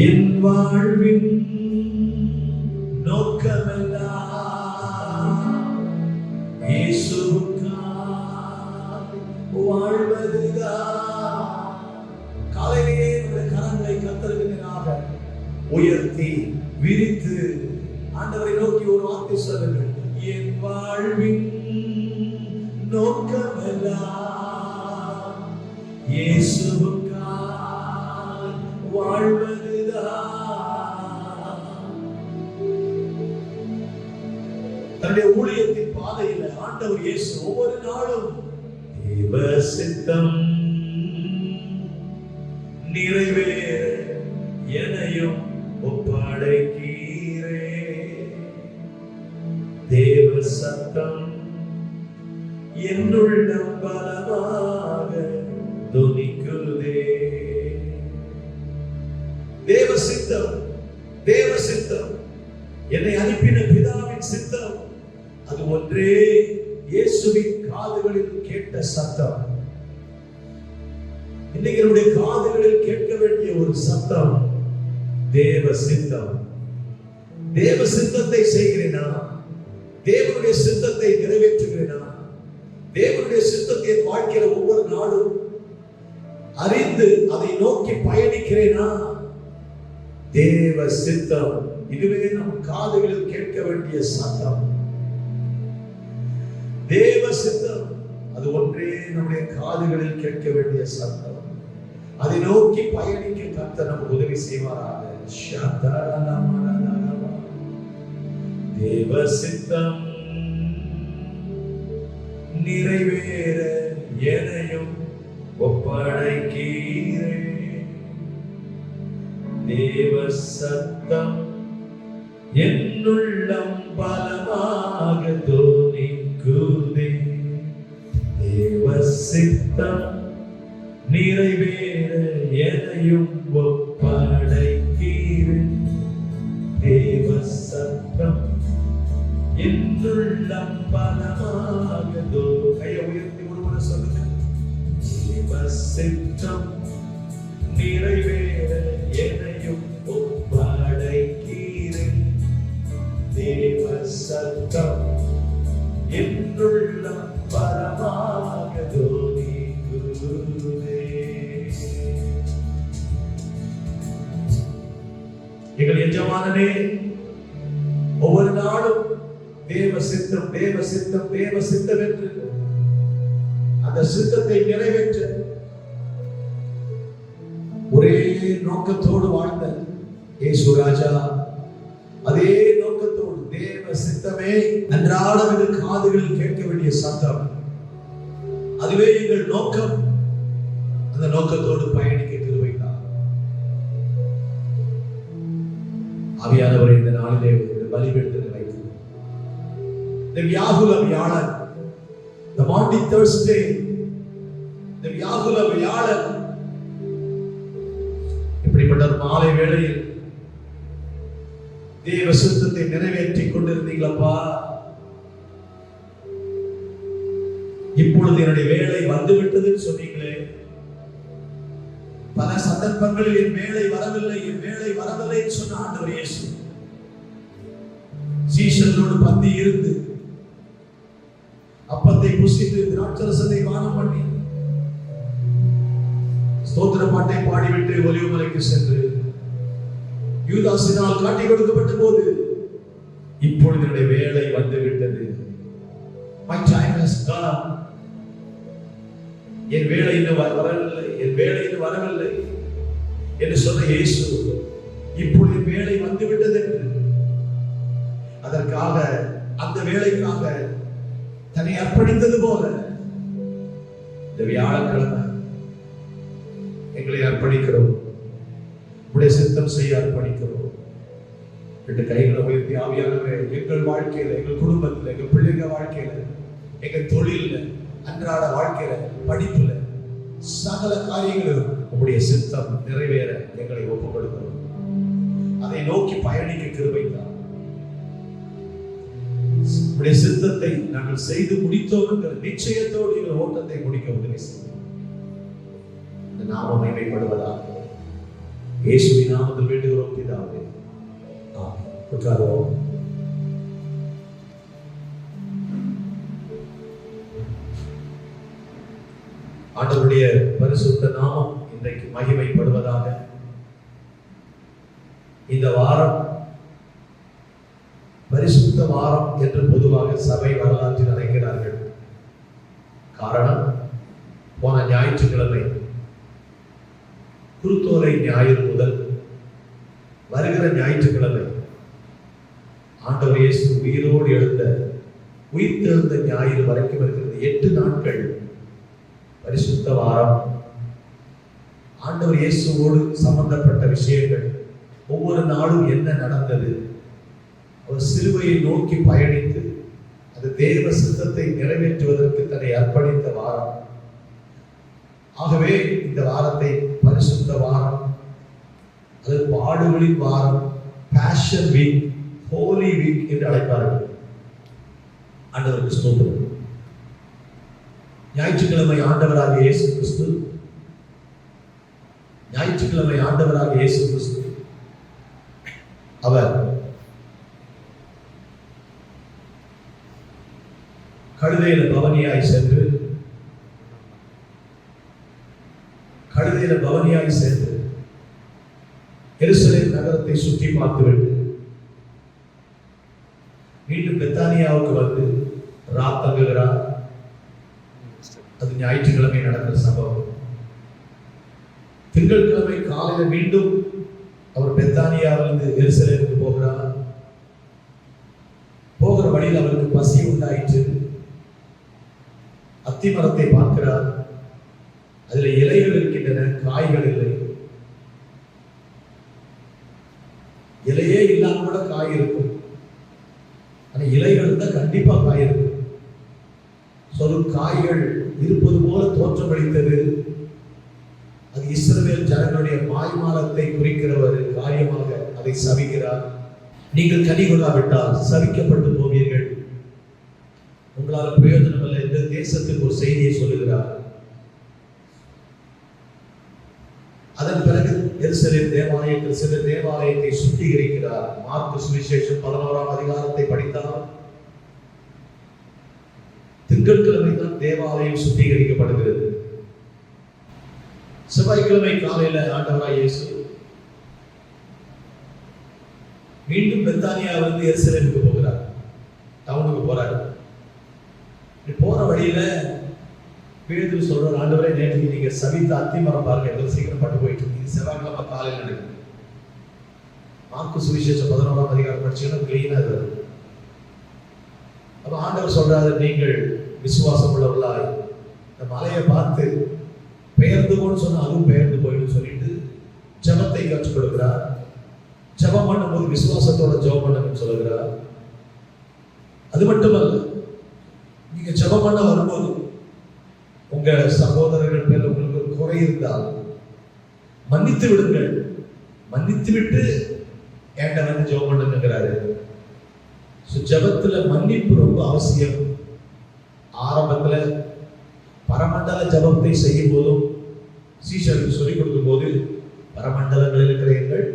என் வாழ்வின் நோக்கமெல்லாம் இயேசுவுக்காய் வாழ்வதுதான். காலையிலே நம்முடைய கரங்களை கர்த்தருக்கு நேராக உயர்த்தி விரித்து ஆண்டவரை நோக்கி ஒரு வார்த்தை சொல்லுங்கள். என் வாழ்வின் நோக்கமெல்லாம் இயேசுவுக்காய் வாழ்வதுதான். தன்னுடைய ஊழியத்தின் பாதையில ஆண்டவர் இயேசு ஒவ்வொரு நாளும் தேவ சித்தம் நிறைவேற என்னையும் ஒப்படைக்கிறே, தேவ சத்தம் என்னுள்ளம் பலமாக துணிக்குதே. தேவ சித்தம், தேவ சித்தம், என்னை அனுப்பின பிதாவின் சித்தம், அது ஒன்றே இயேசுவின் காதுகளில் கேட்ட சத்தம். இன்னைக்கு நம்முடைய காதுகளில் கேட்க வேண்டிய ஒரு சத்தம் தேவ சித்தம். தேவ சித்தத்தை செய்கிறேனா? தேவனுடைய சித்தத்தை நிறைவேற்றுகிறேனா? தேவனுடைய சித்தத்தை என் வாழ்க்கையில ஒவ்வொரு நாளும் அறிந்து அதை நோக்கி பயணிக்கிறேனா? தேவ சித்தம், இதுவே நம் காதுகளில் கேட்க வேண்டிய சத்தம். தேவ சித்தம், அது ஒன்றே நம்முடைய காதுகளில் கேட்க வேண்டிய சத்தம். அதை நோக்கி பயணிக்க கர்த்தர் நமக்கு உதவி செய்வாராக. தேவ சித்தம் நிறைவேற என்னையும் ஒப்படைக்கிறேன், தேவ சத்தம் என்னுள்ளம் பலமாக துணிக்குதே, தேவ சித்தம் நிறைவேற என்னையும் ஒப்படைக்கிறேன், தேவ சத்தம் என்னுள்ளம் பலமாக கையை உயர்த்தி ஒருவரை சொல்லுங்க. தேவ சித்தம் நிறைவேற என்னையும் ஒப்படைக்கிறேன், தேவ சத்தம் என்னுள்ளம் பலமாக துணிக்குதே. எங்கள் எஜமானனே, ஒவ்வொரு நாளும் தேவ சித்தம், தேவ சித்தம், தேவ சித்தம் என்று அந்த சித்தத்தை நிறைவேற்ற ஒரே நோக்கத்தோடு வாழ்ந்த இயேசு ராஜா அதே நோக்கத்தோடு தேவ சித்தமே அன்றாடம் எங்கள் காதுகளில் கேட்க வேண்டிய சத்தம், அதுவே எங்கள் நோக்கம். அந்த நோக்கத்தோடு பயணிக்க கிருபைதான். ஆவியானவரை இந்த நாளிலே பலிபீடத்தில் வைத்து இந்த வியாகுல வியாழன், the Maundy Thursday, இந்த வியாகுல வியாழன், இப்படிப்பட்ட ஒரு மாலை வேளையில் தேவ சித்தத்தை நிறைவேற்றிக் கொண்டிருந்தீங்களப்பா. இப்பொழுது என்னுடைய வேலை வந்துவிட்டதுன்னு சொன்னீங்களே. பல சந்தர்ப்பங்களில் என் வேலை வரவில்லை, என் வேலை வரவில்லை என்று சொன்ன ஆண்டவர் இயேசு சீஷர்களோடு பந்தி இருந்து அப்பத்தை புசித்து திராட்சரசத்தை பானம் பண்ணி ஸ்தோத்திர பாட்டை பாடிவிட்டு ஒலிவமலைக்கு சென்று யூதாசினால் காட்டி கொடுக்கப்பட்ட போது இப்பொழுது என்னுடைய வேலை வந்துவிட்டது, my time has come, என் வேலை இன்னும் வரவில்லை, என் வேலை இன்னும் வரவில்லை என்று சொன்ன இயேசு இப்பொழுது வேலை வந்துவிட்டது என்று அதற்காக அந்த வேலைக்காக தன்னை அர்ப்பணித்தது போல இந்த வியாழக்கிழமை எங்களை அர்ப்பணிக்கிறோம், உடைய சித்தம் செய்ய அர்ப்பணிக்கிறோம். ரெண்டு கைகளை உயர்த்தி ஆவியானவரே, எங்கள் வாழ்க்கையில, எங்கள் குடும்பத்துல, எங்கள் பிள்ளைங்க வாழ்க்கையில, எங்கள் தொழில, அன்றாட வாழ்க்கையில, படிப்புல, சகல காரியங்களும் உங்களுடைய சித்தம் நிறைவேற எங்களை ஒப்புக் கொடுக்கிறோம். அதை நோக்கி பயணிக்க கிருபைதான். உடைய சித்தத்தை நாங்கள் செய்து முடித்தோம் என்கிற நிச்சயத்தோடு எங்கள் ஓட்டத்தை முடிக்க உதவி செய்யும். இந்த நாமம் மகிமைப்படுவதாக. இயேசுவின் நாமத்தில் வேண்டுகிறோம் பிதாவே. ஆமென். உட்காருவோம். ஆண்டவருடைய பரிசுத்த நாமம் இன்றைக்கு மகிமைப்படுவதாக. இந்த வாரம் பரிசுத்த வாரம் என்று பொதுவாக சபை வரலாற்றில் அழைக்கிறார்கள். காரணம், போன ஞாயிற்றுக்கிழமை குருத்தோலை ஞாயிறு முதல் வருகிற ஞாயிற்றுக்கிழமை ஆண்டவர் இயேசு உயிரோடு உயிர்த்தெழுந்த ஞாயிறு வரைக்கும் இருக்கிறது 8 நாட்கள் பரிசுத்த வாரம். ஆண்டவர் இயேசுவோடு சம்பந்தப்பட்ட விஷயங்கள், ஒவ்வொரு நாளும் என்ன நடந்தது, அவர் சிலுவையை நோக்கி பயணித்து அது தேவ சித்தத்தை நிறைவேற்றுவதற்கு தன்னை அர்ப்பணித்த வாரம். ஆகவே இந்த வாரத்தை பரிசுத்த வாரம், அது பாடுகளின் வாரம், பேஷன் வீக், ஹோலி வீக் என்று அழைப்பார்கள். ஆண்டவருக்கு ஸ்தோத்திரம். ஞாயிற்றுக்கிழமை ஆண்டவராக இயேசு கிறிஸ்து அவர் கழுதையில பவனியாய் சென்று எருசலேம் நகரத்தை சுற்றி பார்த்துவிட்டு மீண்டும் பெத்தானியாவுக்கு வந்து ராத்தங்குகிறார். அது ஞாயிற்றுக்கிழமை நடக்கிற சம்பவம். திங்கட்கிழமை காலையில மீண்டும் அவர் பெத்தானியாவிலிருந்து எருசலேமுக்கு போகிறார். போகிற வழியில் அவருக்கு பசி உண்டாயிற்று. அத்தி மரத்தை பார்க்கிறார். அதுல இலைகள் இருக்கின்றன, காய்கள் இல்லை. இலையே இல்லாம கூட காய் இருக்கும், ஆனா இலைகள் இருந்தா கண்டிப்பா காய் இருக்கும். காய்கள் இருப்பது போல தோற்றமளித்தது. அது இஸ்ரவேல் ஜனங்களுடைய மாய்மாலத்தை குறிக்கிற ஒரு காரியமாக அதை சபிக்கிறார். நீங்கள் கனி கொள்ளாவிட்டால் சபிக்கப்பட்டு போவீர்கள், உங்களால் பிரயோஜனம் இல்லை என்று தேசத்துக்கு ஒரு செய்தியை சொல்லுகிறார். அதன் பிறகு எருசலேம் தேவாலயத்தில் சில தேவாலயத்தை சுத்திகரிக்கிறார். மார்க்கு சுவிசேஷம் 11ஆம் அதிகாரத்தை படித்தால் திங்கட்கிழமை தான் தேவாலயம் சுத்திகரிக்கப்படுகிறது. செவ்வாய்க்கிழமை காலையில ஆண்டவராய் இயேசு மீண்டும் பெத்தானியாவிலிருந்து எருசலேமுக்கு போகிறார், டவுனுக்கு போறாரு. போற வழியில பேதுரு சொல்றார், ஆண்டவரே நேற்று நீங்க சபித்த அத்தி மரம் பாருங்க எவ்வளவு சீக்கிரம் பட்டு போயிட்டு இருக்கு. செவ்வாய்க்கிழமை காலையில் நடக்குது. மார்க்கு சுவிசேஷம் 11ஆம் அதிகாரம் படிச்சீங்கன்னா கிளீனா வருது. அப்ப ஆண்டவர் சொல்றாரு, நீங்கள் விசுவாசம் உள்ளவர்களாய் இந்த மலையை பார்த்து பெயர்ந்து போன்னு சொன்னா அதுவும் பெயர்ந்து போயிடும் சொல்லிட்டு ஜபத்தை கற்றுக் கொடுக்கிறார். ஜபம் பண்ணும்போது விசுவாசத்தோட ஜபம் பண்ணணும்னு சொல்லுகிறார். அது மட்டுமல்ல, நீங்க ஜபம் பண்ண வரும்போது உங்க சகோதரர்கள் மேல உங்களுக்கு குறை இருந்தால் மன்னித்து விடுங்கள், மன்னித்து விட்டு என்கிட்ட வந்து ஜபம் பண்ணுங்கிறாரு. ஜபத்துல மன்னிப்பு ரொம்ப அவசியம். ஆரம்பத்துல பரமண்டல ஜபத்தை செய்யும் போதும் சீஷருக்கு சொல்லிக் கொடுக்கும் போது பரமண்டலங்களில் இருக்கிற எங்கள்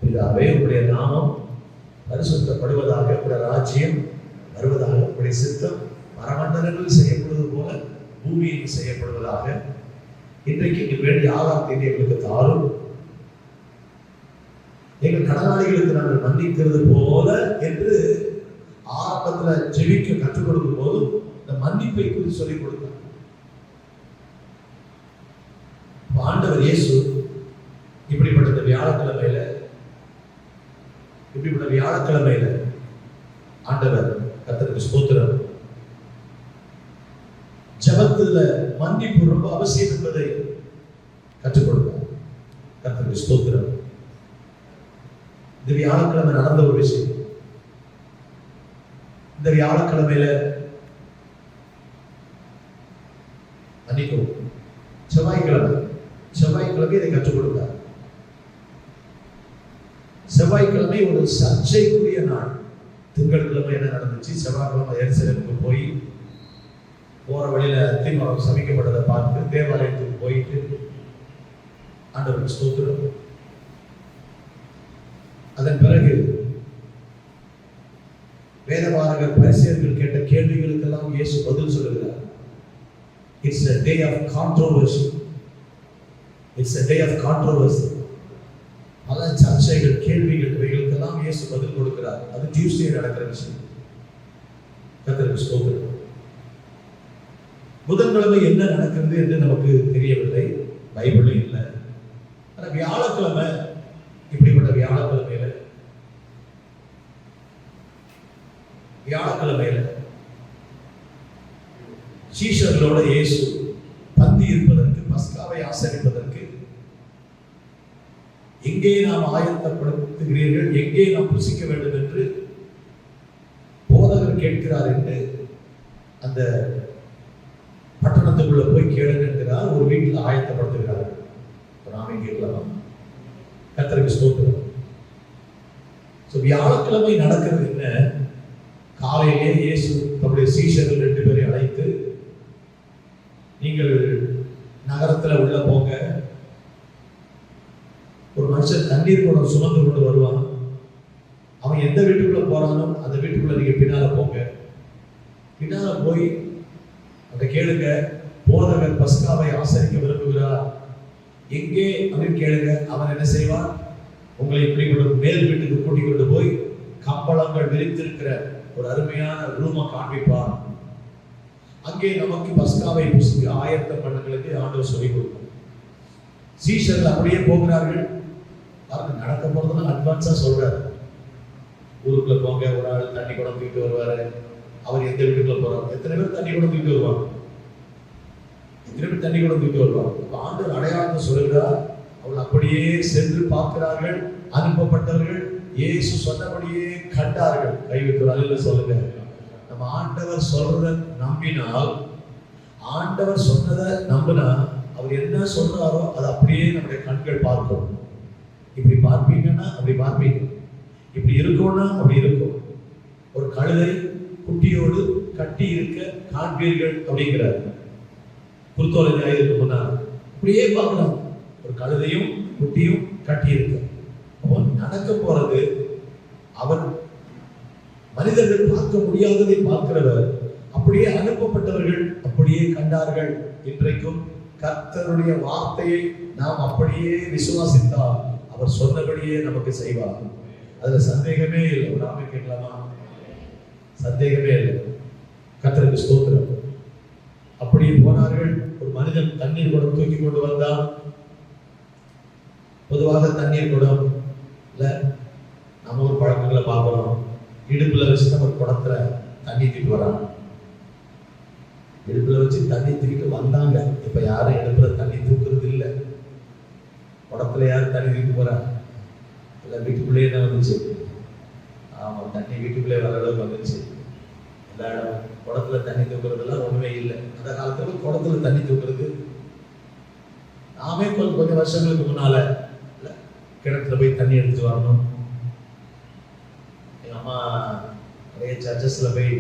பிதாவே, உங்களுடைய நாமம் பரிசுத்தப்படுவதாக, உங்களுடைய ராஜ்யம் வருவதாக, உங்களுடைய சித்தம் பரமண்டலங்களில் செய்யப்படுவது போல பூமியில் செய்யப்படுவதாக. இன்றைக்கு எங்களுக்கு வேண்டிய ஆகாரத்தை எங்களுக்கு தாரும், எங்கள் கடனாளிகளுக்கு நாங்கள் மன்னிக்கிறது போல என்று ஆரம்பத்துல ஜெபிக்க கற்றுக் கொடுக்கும் போது இந்த மன்னிப்பை குறித்து சொல்லிக் கொடுத்தார். ஆண்டவர் இயேசு இப்படிப்பட்ட வியாழக்கிழமையில ஆண்டவர் கர்த்தருக்கு ஸ்தோத்திரம், ஜபத்துல மன்னிப்பு ரொம்ப அவசியம் என்பதை கற்றுக் கொடுத்தார். கர்த்தருக்கு ஸ்தோத்திரம். இந்த வியாழக்கிழமை நடந்த ஒரு விஷயம். இந்த வியாழக்கிழமையில செவ்வாய்க்கிழமை இதை கற்றுக் கொடுத்தார். செவ்வாய்க்கிழமை ஒரு சர்ச்சைக்குரிய நாள். திங்கட்கிழமை என்ன நடந்துச்சு? செவ்வாய்க்கிழமை எருசலேமுக்கு போய் போற வழியில அத்திமரம் சபிக்கப்பட்டதை பார்த்து தேவாலயத்துக்கு போயிட்டு ஆண்டவருக்கு ஸ்தோத்திரம், அதன் பிறகு வேதபாரகர் பரிசேயர்கள் கேட்ட கேள்விகளுக்கெல்லாம் இயேசு பதில் சொல்லுகிறார். It's a day of controversy. It's a day of controversy. பல சர்ச்சைகள், கேள்விகள், இவைகளுக்கெல்லாம் இயேசு பதில் கொடுக்கிறார். அது டியூஸ்டே நடக்கிற விஷயம். கர்த்தருக்கு ஸ்தோத்திரம். புதன்கிழமை என்ன நடக்கிறது என்று நமக்கு தெரியவில்லை, பைபிளும் இல்லை. ஆனால் வியாழக்கிழமை, இப்படிப்பட்ட வியாழக்கிழமையில சீஷர்களோட இயேசு பந்தி இருப்பதற்கு, பஸ்காவை ஆசரிப்பதற்கு எங்கே நாம் ஆயத்தப்படுத்துகிறீர்கள், எங்கே நாம் புசிக்க வேண்டும் என்று போதகர் கேட்கிறார் என்று அந்த பட்டணத்துக்குள்ள போய் கேளுங்க என்கிறார். ஒரு வீட்டில் ஆயத்தப்படுத்துகிறார். நாமே கேட்கலாம். கர்த்தருக்கு ஸ்தோத்திரம். வியாழக்கிழமை நடக்கிறது என்ன? காலையிலே இயேசு தம்முடைய சீஷர்கள் 2 பேரை அழைத்து, நீங்கள் நகரத்துல உள்ள போங்க, ஒரு மனுஷன் தண்ணீர் குடம் சுமந்து கொண்டு வருவான். அவன் எந்த வீட்டுக்குள்ள போறானோ அந்த வீட்டுக்குள்ள நீங்க பின்னால போங்க. பின்னால போய் அந்த கேளுங்க, போதகர் பஸ்காவை ஆசரிக்க விரும்புகிறார், எங்கே அப்படின்னு கேளுங்க. அவன் என்ன செய்வான்? உங்களை இப்படி மேல் வீட்டுக்கு கூட்டிக் கொண்டு போய் கம்பளங்கள் விரித்திருக்கிற ஒரு அருமையான ரூமை காண்பிப்பார். அங்கே நமக்கு பஸ்காவை புசிக்க ஆயத்தம் பண்ணுங்களுக்கு ஆண்டவர் சொல்லிக் கொடுக்கும். சீஷர்கள் அப்படியே போகிறார்கள். நடக்க போறதுனால அட்வான்ஸா சொல்றாரு. ஊருக்குள்ள போங்க, ஒரு ஆள் தண்ணி குடம் தூக்கிட்டு வருவாரு. அவர் எந்த வீட்டுக்குள்ள போறாரு? எத்தனை பேர் தண்ணி குடம் தூக்கிட்டு வருவாங்க? எத்தனை பேர் தண்ணி குடம் தூக்கிட்டு வருவாங்க? ஆண்டவர் அடையாளத்தை சொல்லுகிறார். அவள் அப்படியே சென்று பார்க்கிறார்கள். அனுப்பப்பட்டவர்கள் இயேசு சொன்னபடியே கண்டார்கள். கைவிட்டு அல்ல சொல்லுங்க. நம்ம ஆண்டவர் சொல்றத நம்பினால், ஆண்டவர் சொன்னதை நம்பினா, அவர் என்ன சொல்றாரோ அதை அப்படியே நம்முடைய கண்கள் பார்க்கும். இப்படி பார்ப்பீங்கன்னா அப்படி பார்ப்பீங்க, இப்படி இருக்கும்னா அப்படி இருக்கும். ஒரு கழுதை குட்டியோடு கட்டி இருக்க காண்பீர்கள் அப்படிங்கிறார். குருத்தோலை ஞாயிற்கு முன்னால் அப்படியே பார்க்கலாம். ஒரு கழுதையும் குட்டியும் கட்டி இருக்க. நடக்க போறது அவர் மனிதர்கள் பார்க்க முடியாததை பார்க்கிறவர். அப்படியே அனுப்பப்பட்டவர்கள் அப்படியே கண்டார்கள். இன்றைக்கும் கர்த்தருடைய வார்த்தையை நாம் அப்படியே விசுவாசித்தால் அவர் சொன்னபடியே நமக்கு செய்வார். அதுல சந்தேகமே இல்லை. ஒரு ஆமை கேட்கலாமா? சந்தேகமே இல்லை. கர்த்தருக்கு ஸ்தோத்திரம். அப்படியே போனார்கள். ஒரு மனிதன் தண்ணீர் குடம் தூக்கி கொண்டு வந்தான். பொதுவாக தண்ணீர் குடம் இல்ல, நம்ம ஒரு பழக்கங்களை பார்க்கிறோம். இடுப்புல வச்சு நம்ம குடத்துல தண்ணி தூக்கிட்டு வராங்க. இடுப்புல வச்சு தண்ணி தூக்கிட்டு வந்தாங்க. இப்ப யாரும் இடுப்புல தண்ணி தூக்குறது இல்லை. குடத்துல யாரும் தண்ணி தூக்கி போறாங்க? இல்ல, வீட்டுக்குள்ளேயே தான் வந்துச்சு. ஆமா, தண்ணி வீட்டுக்குள்ளே வர அளவுக்கு வந்துச்சு. எல்லா இடம் குடத்துல தண்ணி தூக்குறதுலாம் ஒண்ணுமே இல்லை. அந்த காலத்துல குடத்துல தண்ணி தூக்குறது நாமே கொஞ்சம் வருஷங்களுக்கு முன்னால கிணத்துல போய் தண்ணி எடுத்து வரணும். எங்க அம்மா நிறைய சர்ச்சஸ்ல போய்,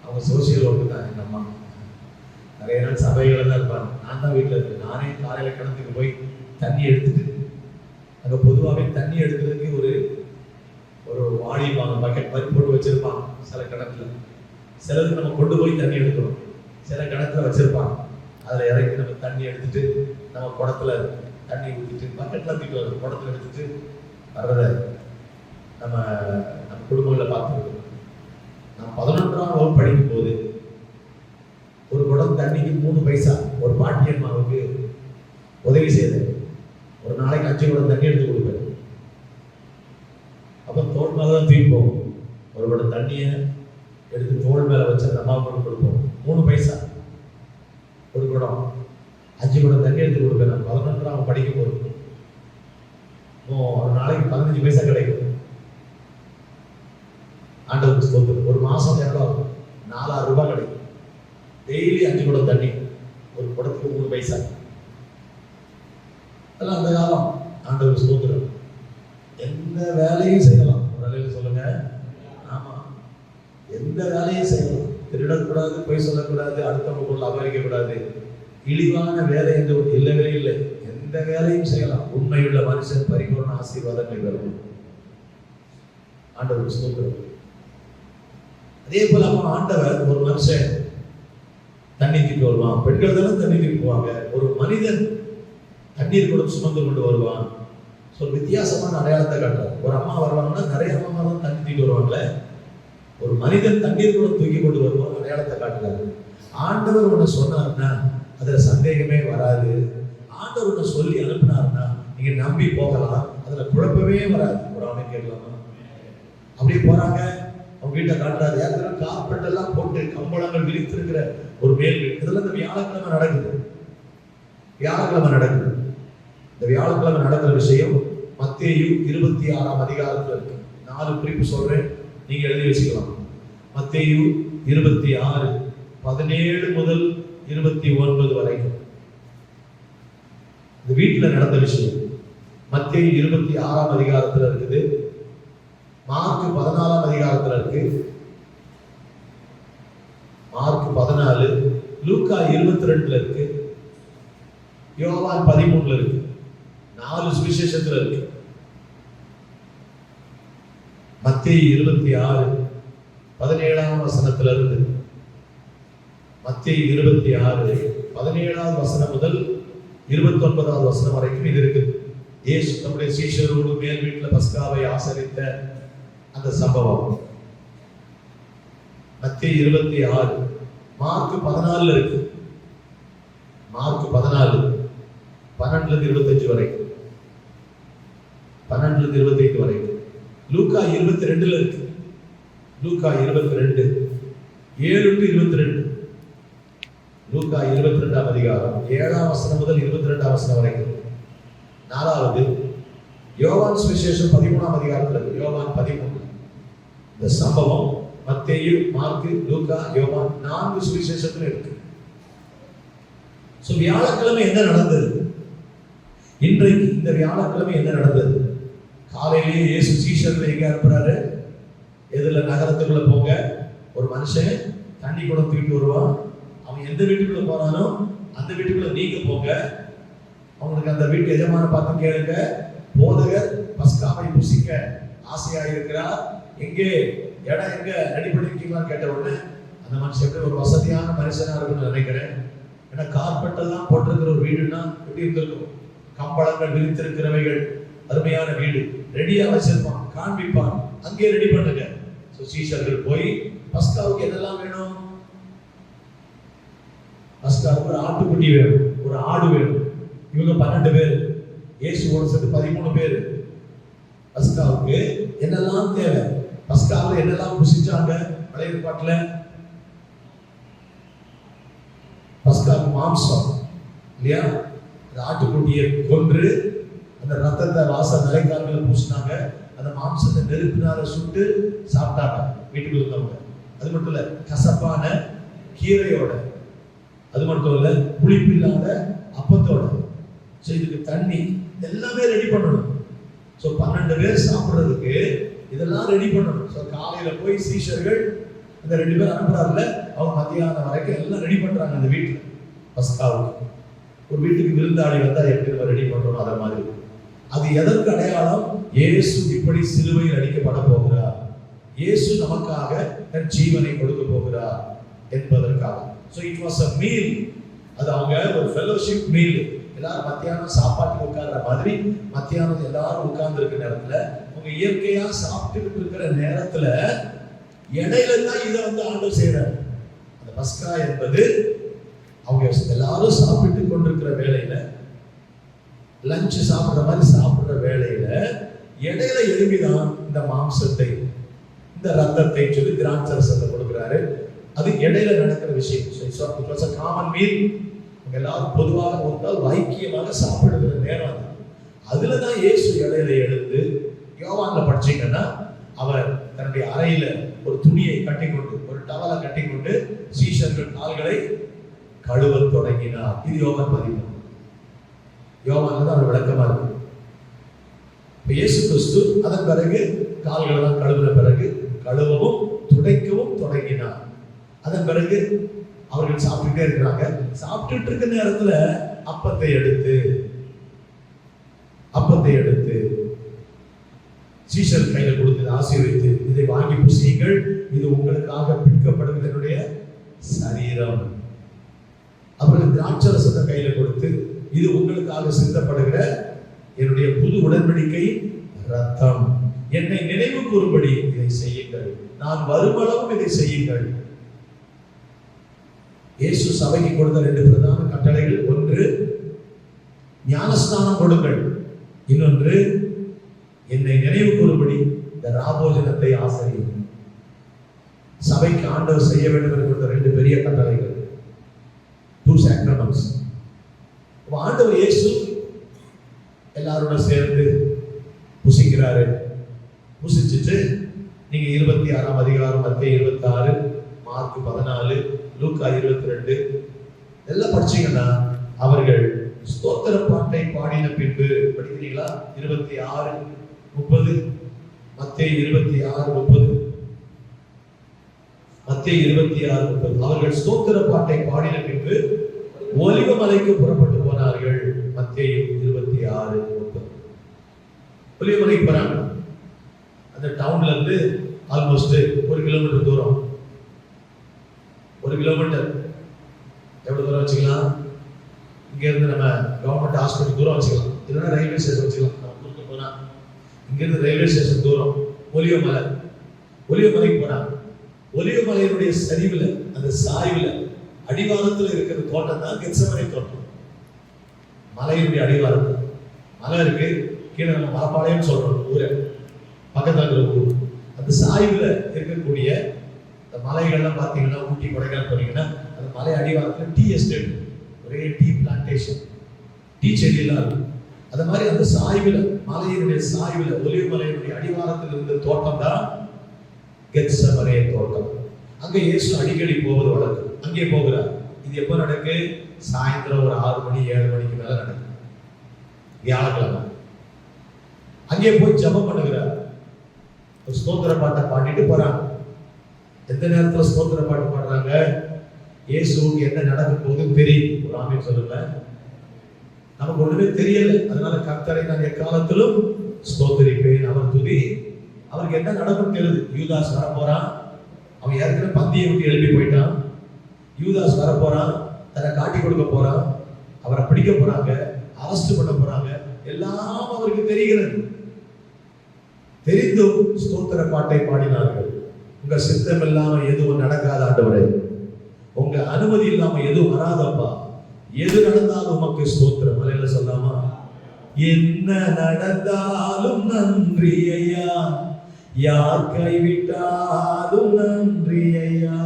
அவங்க சோசியல் ஒர்க்கு தான். எங்க அம்மா நிறைய நாள் சபைகள் தான் இருப்பாங்க. நான் தான் வீட்டில் இருக்கேன். நானே காலையில கிணத்துக்கு போய் தண்ணி எடுத்துட்டு, அங்கே பொதுவாகவே தண்ணி எடுக்கிறதுக்கு ஒரு ஒரு வாளிப்பாங்க, பக்கெட் மாதிரி போட்டு வச்சிருப்பாங்க. சில கிணத்துல சிலருக்கு நம்ம கொண்டு போய் தண்ணி எடுக்கணும். சில கிணத்துல வச்சிருப்பாங்க. அதில் இறக்கி நம்ம தண்ணி எடுத்துட்டு நம்ம குடத்துல தண்ணி ஊற்றிட்டு பக்கெட்ல தூக்கிட்டு வரும். குடத்துல எடுத்துட்டு வர்றத நம்ம குடும்பங்களில் பார்த்துருக்கோம். நான் 11ஆம் வகுப்பு படிக்கும் போது ஒரு குடம் தண்ணிக்கு 3 பைசா ஒரு பாட்டியம்மாவுக்கு உதவி செய்தேன். ஒரு நாளைக்கு 5 குடம் தண்ணி எடுத்து கொடுப்பேன். அப்போ தோல் மேலே தான் தூக்கி போவோம். ஒரு குடம் தண்ணியை எடுத்து தோல் மேலே வச்சு அந்த அம்மாவுக்கு கொடுப்போம். 3 பைசா ஒரு குடம். 5 குடம் தண்ணி எடுத்து கொடுப்பேன். நான் 11ஆம் படிக்கும் போது ஒரு நாளைக்கு 15 பைசா கிடைக்கும். ஆண்டவருக்கு ஸ்தோத்திரம். ஒரு மாசம் எவ்வளோ? 4000 ரூபாய் கிடைக்கும். டெய்லி 5 குடம் தண்ணி, ஒரு குடத்துக்கு 3 பைசா. அதெல்லாம் அந்த காலம். ஆண்டவருக்கு ஸ்தோத்திரம். எந்த வேலையும் செய்யலாம். ஒரு வேலையில சொல்லுங்க. ஆமா, எந்த வேலையும் செய்யலாம். திருடக்கூடாது, பொய் சொல்லக்கூடாது, அடுத்தவங்க பொருள் அபகரிக்க கூடாது. இழிவான வேலை என்று இல்லவே இல்லை. எந்த வேலையும் செய்யலாம். உண்மையுள்ள மனுஷன் பரிபூர்ண ஆசீர்வாதங்களை பெறும். ஆண்டவருக்கு ஸ்தோத்திரம். அதே போல ஆண்டவர் ஒரு மனுஷன் தண்ணி தூக்கி வருவான். பெண்கள் தானே தண்ணி தூக்கி போவாங்க. ஒரு மனிதன் தண்ணீர் கூட சுமந்து கொண்டு வருவான். வித்தியாசமான அடையாளத்தை காட்டுறாரு. ஒரு அம்மா வருவாங்கன்னா நிறைய அம்மா தான் தண்ணி தூக்கி வருவாங்கல்ல. ஒரு மனிதன் தண்ணீர் கூட தூக்கி கொண்டு வருவான், அடையாளத்தை காட்டுறாரு. ஆண்டவர் ஒன்று சொன்னாருன்னா அதுல சந்தேகமே வராது. ஆண்டவர் ஒன்று சொல்லி அனுப்பினாருன்னா நீங்க நம்பி போகலாம், அதுல குழப்பமே வராது. ஒரு ஆணை கேட்கலாமா? அப்படியே போறாங்க, அவங்க வீட்டை காட்டுறாரு. ஏற்கனவே கார்பெட் எல்லாம் போட்டு கம்பளங்கள் விரித்திருக்கிற ஒரு மேல் வீடு. இதெல்லாம் இந்த வியாழக்கிழமை நடக்குது. வியாழக்கிழமை நடக்குது. இந்த வியாழக்கிழமை நடக்கிற விஷயம் மத்தேயு 26ஆம் அதிகாரத்தில் இருக்கு. 4 குறிப்பு சொல்றேன், நீங்க எழுதி வச்சுக்கலாம். மத்தேயு 26 17 முதல் 29 வரைக்கும் இந்த வீட்டுல நடந்த விஷயம். மத்தேயு 26ஆம் அதிகாரத்துல இருக்குது. மார்க் 14ஆம் அதிகாரத்துல இருக்கு. மார்க் 14, லூக்கா 22ல இருக்கு, யோவான் 13ல இருக்கு. 4 சுவிசேஷத்துல இருக்கு. மத்தேயு 26 17ஆம் வசனத்துல இருந்து மத்தேயு 26 17ஆம் வசனம் முதல் 29ஆவது வசனம் வரைக்கும் இது இருக்கு. இயேசு தம்முடைய சீஷரோடு மேல் வீட்டுல பஸ்காவை ஆசரித்த அந்த சம்பவம் மத்தேயு 26. மார்க் 14ல இருக்கு. மார்க் 14 12 இருந்து 25 வரைக்கும், 12 இருந்து 25 வரைக்கும். லூக்கா 22ல இருக்கு. லூக்கா 22 7 to 22. லூக்கா 22ஆம் அதிகாரம் 7ஆம் வசனம் முதல் 22ஆம் வசனம் வரைக்கும். 4வது யோவான் சுவிசேஷம் 13ஆம் அதிகாரத்துல இருக்கு. யோவான் 13. இந்த சம்பவம் மத்தேயு, மார்க், லூக்கா, யோவான் 4 சுவிசேஷத்துல இருக்கு. வியாழக்கிழமை என்ன நடந்தது? இன்றைக்கு இந்த வியாழக்கிழமை என்ன நடந்தது? காலையிலேயே இயேசு சீஷர்களை எங்க அனுப்புறாரு? எதுல? நகரத்துக்குள்ள போங்க. ஒரு மனுஷன் தண்ணி குடம் தூக்கிட்டு வருவான். அவன் எந்த வீட்டுக்குள்ள போறானோ அந்த வீட்டுக்குள்ள நீங்க போங்க. அவங்களுக்கு அந்த வீட்டு எஜமான பார்த்து கேளுங்க, போதகர் பஸ்காவை புசிக்க ஆசையா இருக்கிறார், எங்கே இடம் எங்க ரெடி பண்ணிருக்கீங்களான்னு கேட்ட உடனே அந்த மனுஷன் எப்படி ஒரு வசதியான மனுஷனா இருக்குன்னு நினைக்கிறேன். ஏன்னா கார்பெட் எல்லாம் போட்டிருக்கிற ஒரு வீடுன்னா எப்படி இருந்திருக்கும்? கம்பளங்கள் விரித்திருக்கிறவைகள், அருமையான வீடு, ரெடியா வச்சிருப்பான், காண்பிப்பான், அங்கே ரெடி பண்ணுங்க. சீஷர்கள் போய் பஸ்காவுக்கு என்னெல்லாம் வேணும்? பஸ்காவுக்கு ஒரு ஆட்டுக்குட்டி வேணும், ஒரு ஆடு வேணும். இவங்க 12 பேர், இயேசுவோட சேர்த்து 13 பேர். பஸ்காவுக்கு என்னெல்லாம் தேவை? பஸ்காவில் என்னெல்லாம் புசிச்சாங்க பழைய ஏற்பாட்டுல? பஸ்காவுக்கு மாம்சம் இல்லையா? ஆட்டுக்குட்டியை கொன்று அந்த ரத்தத்தை வாச நிலைக்காரங்களை பூசினாங்க. அந்த மாம்சத்தை நெருப்பினால சுட்டு சாப்பிட்டாங்க வீட்டுக்குள்ள இருந்தவங்க. அது மட்டும் இல்ல, கசப்பான கீரையோட, அது மட்டும் இல்ல, புளிப்பில்லாத அப்பத்தோட, இதுக்கு தண்ணி எல்லாமே ரெடி பண்ணணும். 12 பேர் சாப்பிடுறதுக்கு இதெல்லாம் ரெடி பண்ணணும். காலையில போய் சீஷர்கள் அந்த 2 பேர் அனுப்புறாருல, அவங்க மத்தியானம் வரைக்கும் எல்லாம் ரெடி பண்றாங்க அந்த வீட்டுல பஸ்காவுக்கு. ஒரு வீட்டுக்கு விருந்தாளி வந்தா எப்படி நம்ம ரெடி பண்றோம் அதை மாதிரி. அது எதற்கு அடையாளம்? இயேசு இப்படி சிலுவையில் அடிக்கப்பட போகிறார், இயேசு நமக்காக தன் ஜீவனை கொடுக்க போகிறார் என்பதற்காக. It was a meal. அது அவங்க ஒரு ஃபெலோஷிப் மீல். எல்லாரும் மத்தியானம் சாப்பாட்டுக்கு உட்கார்ற மாதிரி மத்தியானம் எல்லாரும் உட்கார்ந்து இருக்கிற நேரத்துல, உங்க இயற்கையா சாப்பிட்டு இருக்கிற நேரத்துல இடையில தான் இதை ஆண்டவர் செய்யறாரு. அந்த பஸ்கா என்பது அவங்க எல்லாரும் சாப்பிட்டு கொண்டிருக்கிற வேலையில, லஞ்ச் சாப்பிடுற மாதிரி சாப்பிடுற வேலையில இடையில எழுப்பிதான் இந்த மாம்சத்தை, இந்த ரத்தத்தை சொல்லி திராட்சரசத்தை கொடுக்கிறாரு. அது இடையில நடக்கிற விஷயம். காமன் மீல், எல்லாரும் பொதுவாக ஒரு ஐக்கியமாக சாப்பிடுகிற நேரம். அதுலதான் இயேசு இடையில எழுந்து, யோவான்ல படிச்சீங்கன்னா அவர் தன்னுடைய அறையில ஒரு துணியை கட்டிக்கொண்டு, ஒரு டவலை கட்டிக்கொண்டு சீஷர்கள் கால்களை கழுவ தொடங்கினார். இது யோவான் 13. யோவான்ல தான் அவர் விளக்கமா இருக்கு. இயேசு கிறிஸ்து அதன் பிறகு கால்களெல்லாம் கழுவின பிறகு கழுவவும் துடைக்கவும் தொடங்கினார். அதன் பிறகு அவர்கள் சாப்பிட்டுட்டே இருக்கிறாங்க. சாப்பிட்டுட்டு இருக்க நேரத்துல அப்பத்தை எடுத்து சீஷர் கையில கொடுத்து ஆசீர்வதித்து, இதை வாங்கி புசியுங்கள், இது உங்களுக்காக பிற்கப்படுவது என்னுடைய சரீரம். அப்புறம் திராட்சரசத்தை கையில கொடுத்து, இது உங்களுக்காக சிந்தப்படுகிற என்னுடைய புது உடன்படிக்கை ரத்தம். என்னை நினைவு கூறும்படி இதை செய்யுங்கள், நான் வருமளவும் இதை செய்யுங்கள். இயேசு சபைக்கு கொடுத்த 2 பிரதான கட்டளைகள், ஒன்று ஞானஸ்நானம் கொடுங்கள், இன்னொன்று என்னை நினைவு கூறும்படி இந்த ராபோஜனத்தை ஆசரியுங்கள். சபைக்கு ஆண்டவர் செய்ய வேண்டும் என்று கொடுத்த 2 பெரிய கட்டளைகள், 2 sacraments. ஆண்டவர் இயேசு எல்லாரோட சேர்ந்து புசிக்கிறாரு. புசிச்சுட்டு நீங்க 26ஆம் அதிகாரம், மத்தேயு 26, மார்க் 14, லூக்கா 22 எல்லாம் படிச்சீங்கன்னா, அவர்கள் ஸ்தோத்திர பாட்டை பாடின பின்பு, படிக்கிறீங்களா? 26, 30, மத்தேயு 26, 30, மத்தேயு 26, 30. அவர்கள் ஸ்தோத்திர பாட்டை பாடின பின்பு ஒலிவ மலைக்கு புறப்பட்டு போனார்கள். மத்தேயு 26, 30. ஒலிவ மலைக்கு போறாங்க. அந்த டவுன்ல இருந்து ஆல்மோஸ்ட் 1 கிலோமீட்டர் தூரம். 1 கிலோமீட்டர் எவ்வளவு தூரம் வச்சுக்கலாம்? இங்க இருந்து நம்ம கவர்மெண்ட் ஹாஸ்பிட்டல் தூரம் வச்சுக்கலாம், இல்லைன்னா ரயில்வே ஸ்டேஷன் வச்சுக்கலாம். நம்ம குறுக்க போனா இங்க இருந்து ரயில்வே ஸ்டேஷன் தூரம். ஒலிவ மலை, ஒலிவ மலைக்கு போனாங்க. ஒலிவ மலையினுடைய சரிவுல, அந்த சாய்வுல, அடிவாரத்தில் இருக்கிற தோட்டம் தான் கெத்செமனே தோட்டம். மலையினுடைய அடிவாரத்தில் மலை இருக்கு, கீழே நம்ம மலைப்பாளையம் சொல்றோம் ஊரை, பக்கத்துல இருக்கிற ஊர். அந்த சாய்வுல இருக்கக்கூடிய இந்த மலைகள்லாம் பார்த்தீங்கன்னா, ஊட்டி கொடைக்கானல் போனீங்கன்னா, அந்த மலை அடிவாரத்தில் டீ எஸ்டேட், ஒரே டீ பிளான்டேஷன், டீ செடியெல்லாம் இருக்கும். அது மாதிரி அந்த சாய்வுல, மலையினுடைய சாய்வுல, ஒலிவ மலையினுடைய அடிவாரத்தில் இருந்த தோட்டம் தான் கெத்செமனே தோட்டம். அங்க இயேசு அடிக்கடி போவது வழக்கம். அங்கே போகிறார். இது எப்போ நடக்கு? சாயந்தரம் ஒரு 6 மணி 7 மணிக்கு மேல நடக்கும், வியாழக்கிழமை. அங்கே போய் ஜெபம் பண்ணுகிறார். ஒரு ஸ்தோத்திர பாட்டை பாடிட்டு போறாங்க. எந்த நேரத்துல ஸ்தோத்திர பாட்டு பாடுறாங்க? இயேசுவுக்கு என்ன நடக்க போகுதுன்னு தெரியும். ஒரு ஆமென் சொல்லுங்க. நமக்கு ஒண்ணுமே தெரியல, அதனால கர்த்தரை நான் எக்காலத்திலும் ஸ்தோத்திரிப்பேன். அவர் துதி, அவருக்கு என்ன நடக்கும் தெரியுது. யூதாஸ் வரப்போறான். அவன் ஏற்கனவே பந்தியை விட்டு எழுப்பி போயிட்டான். யூதாஸ் வரப்போறான், தன்னை காட்டி கொடுக்க போறான், அவரை பிடிக்க போறாங்க, அரெஸ்ட் பண்ண போறாங்க. எல்லாம் அவருக்கு தெரிகிறது. தெரிந்தும் ஸ்தோத்திர பாட்டை பாடினார்கள். உங்க சித்தம் இல்லாம எதுவும் நடக்காத ஆண்டவரே, உங்க அனுமதி இல்லாம எதுவும் வராதப்பா, எது நடந்தாலும் உமக்கு ஸ்தோத்திரம். மலையில சொல்லாமா? என்ன நடந்தாலும் நன்றி ஐயா, யார் கைவிட்டாலும் நன்றி ஐயா.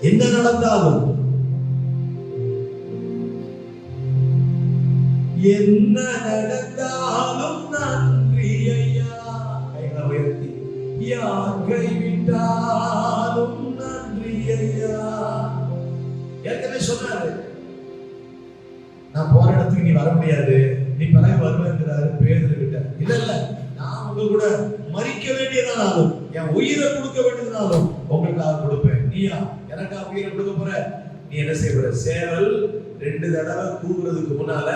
என்ன நடந்தாலும், என்ன நடந்தாலும் நன்றி ஐயா, கைகளை உயர்த்தி, யார் கைவிட்டாலும் நன்றி ஐயா. ஏற்கனவே சொன்னாரு, நான் போற இடத்துக்கு நீ வர முடியாது, நீ பிறகு வருவேங்கிறாரு பேதுரு கிட்ட. இல்ல, நான் உங்க கூட மரிக்க வேண்டியதானாலும், என் உயிரை கொடுக்க வேண்டியதானாலும் உங்களுக்காக கொடுப்பேன். நீயா எனக்காக உயிரை கொடுக்க போற? நீ என்ன செய்ய போற? சேவல் 2 தடவை கூவுறதுக்கு முன்னால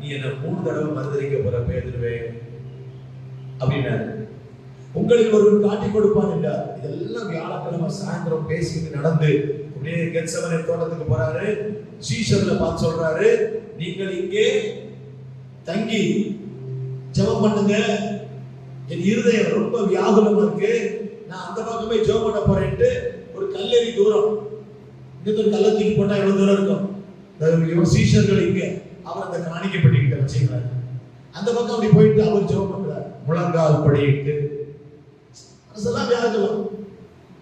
நீ என்ன 3 தடவை மறுதலிக்க போற பேதுருவே அப்படின்னாரு. உங்களுக்கு ஒரு காட்டி கொடுப்பான் என்றார். இதெல்லாம் வியாழக்கிழமை சாயந்தரம் பேசிட்டு நடந்து அப்படியே கெத்செமனே தோட்டத்துக்கு போறாரு. சீஷர்ல பார்த்து சொல்றாரு, நீங்கள் இங்கே தங்கி ஜெபம் பண்ணுங்க, என் இருதயம் ரொம்ப வியாகுலமா இருக்கு, நான் அந்த பக்கமே ஜெபம் பண்ண போறேன்ட்டு ஒரு கல்லெறி தூரம், இன்னொரு கல்லை தூக்கி போட்டா எவ்வளவு தூரம் இருக்கும்? சீஷர்கள் இங்க அவர் அந்த காணிக்கப்பட்டிக்கிட்ட வச்சுக்கிறாரு. அந்த பக்கம் அப்படி போயிட்டு அவர் ஜெபம் பண்றாரு, முழங்கால் படியிட்டு. அதெல்லாம் வியாகுலம்.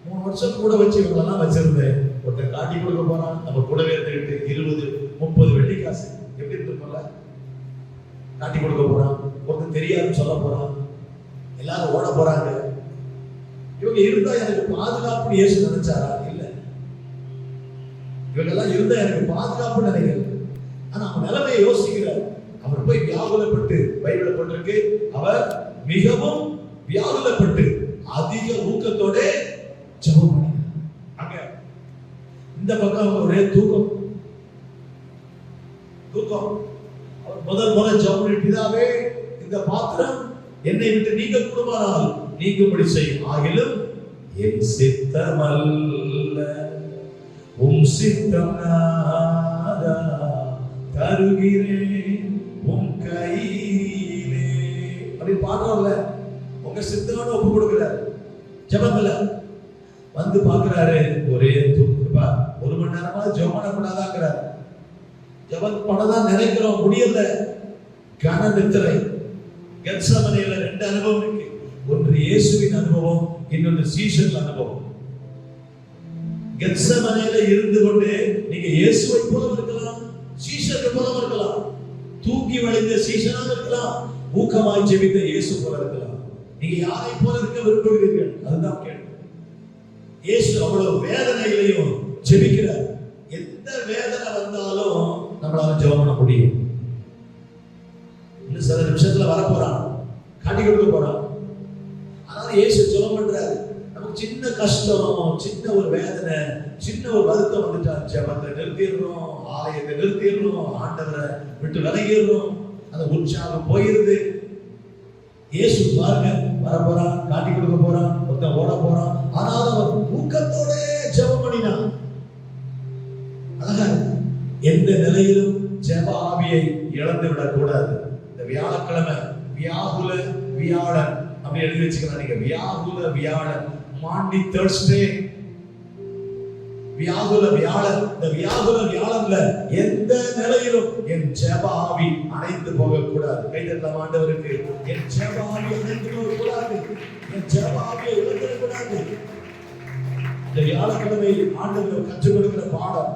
3 வருஷம் கூட வச்சு இவங்களெல்லாம் வச்சிருந்தேன். ஒருத்தர் காட்டி கொடுக்க போறான், நம்ம கூடவே இருந்துகிட்டு 20-30 வெள்ளி காசு எப்படி இருந்திருக்கோம்ல, காட்டி கொடுக்க போறான். ஒருத்தர் தெரியாதுன்னு சொல்ல போறான், எல்லாரும் ஓட போறாங்க. இவங்க இருந்தா எனக்கு பாதுகாப்புன்னு இயேசு நினைச்சாரா? இல்ல, இவங்க எல்லாம் இருந்தா எனக்கு பாதுகாப்புன்னு நினைக்கல. ஆனா அவன் நிலைமையை யோசிக்கிறார். அவர் போய் வியாகுலப்பட்டு, பைபிள்ல போட்டிருக்கு, அவர் மிகவும் வியாகுலப்பட்டு அதிக ஊக்கத்தோட ஜெபம் பண்ணினார். அங்க இந்த பக்கம் ஒரே தூக்கம். அவர் முதல் முறை ஜெபம், பிதாவே இந்த பாத்திரம் என்னை விட்டு நீங்க கூடுமானால் நீங்கும்படி செய்யும், ஆகிலும் என் சித்தமல்ல உம் சித்தம் நாதா தருகிறேன் உம் கையிலே அப்படி பாடுறோம்ல. உங்க சித்தம்னு ஒப்பு கொடுக்கிறார். ஜெபத்துல வந்து பாக்குறாரு, ஒரே தூக்குப்பா, 1 மணி நேரமா ஜெபம் பண்ணக்கூடாதாங்கிறார். ஜெபம் பண்ணதான் நினைக்கிறோம், முடியல. கன நித்திரை. கெத்சமனேல 2 அனுபவம் இருக்கு. ஒன்று இயேசுவின் அனுபவம், இன்னொன்று சீஷர்கள் அனுபவம். கெத்சமனேல இருந்து கொண்டு நீங்க இயேசுவை போல இருக்கலாம், சீஷர்கள் போல இருக்கலாம், தூக்கி வளைந்த சீஷனாக இருக்கலாம், ஊக்கமாய் ஜெபித்த இயேசு போல இருக்கலாம். நீங்க யாரை போல இருக்க விரும்புகிறீர்கள்? அதுதான் கேள்வி. இயேசு அவ்வளவு வேதனையிலையும் ஜெபிக்கிறார். எந்த வேதனை வந்தாலும் நம்மளால ஜெபம் பண்ண முடியும். இன்னும் சில நிமிஷத்துல வரப்போறான், காட்டி கொடுக்க போறான். அதனால இயேசு ஜெபம் பண்றாரு. நமக்கு சின்ன கஷ்டம், சின்ன ஒரு வேதனை, சின்ன ஒரு வருத்தம் வந்துட்டா ஜெபத்தை நிறுத்திடுறோம், ஆலயத்தை நிறுத்திடுறோம், ஆண்டவரை விட்டு விலகிடுறோம், அந்த உற்சாகம் போயிருது. இயேசு பாருங்க, வரப்போறான், காட்டி கொடுக்க போறான், ஒருத்தன் ஓட போறான். ஆனால் அவர் ஊக்கத்தோட ஜெபம் பண்ணினான். அழகா எந்த நிலையிலும் ஜெப ஆவியை இழந்து விடக்கூடாது. இந்த வியாழக்கிழமை வியாகுல வியாழன் அப்படி எழுதி வச்சுக்கலாம். நீங்க வியாகுல வியாழன், மாண்டி தேர்ஸ்டே, வியாகுல வியாழன். இந்த வியாகுல வியாழன்ல எந்த நிலையிலும் என் ஜெப ஆவி அணைந்து போக கூடாது. கைதட்டலாம் ஆண்டவருக்கு. என் ஜெப ஆவி அணைந்து போக கூடாது, என் ஜெப ஆவியை இழந்துட கூடாது. இந்த வியாழக்கிழமை ஆண்டவர் கற்றுக் கொடுக்கிற பாடம்.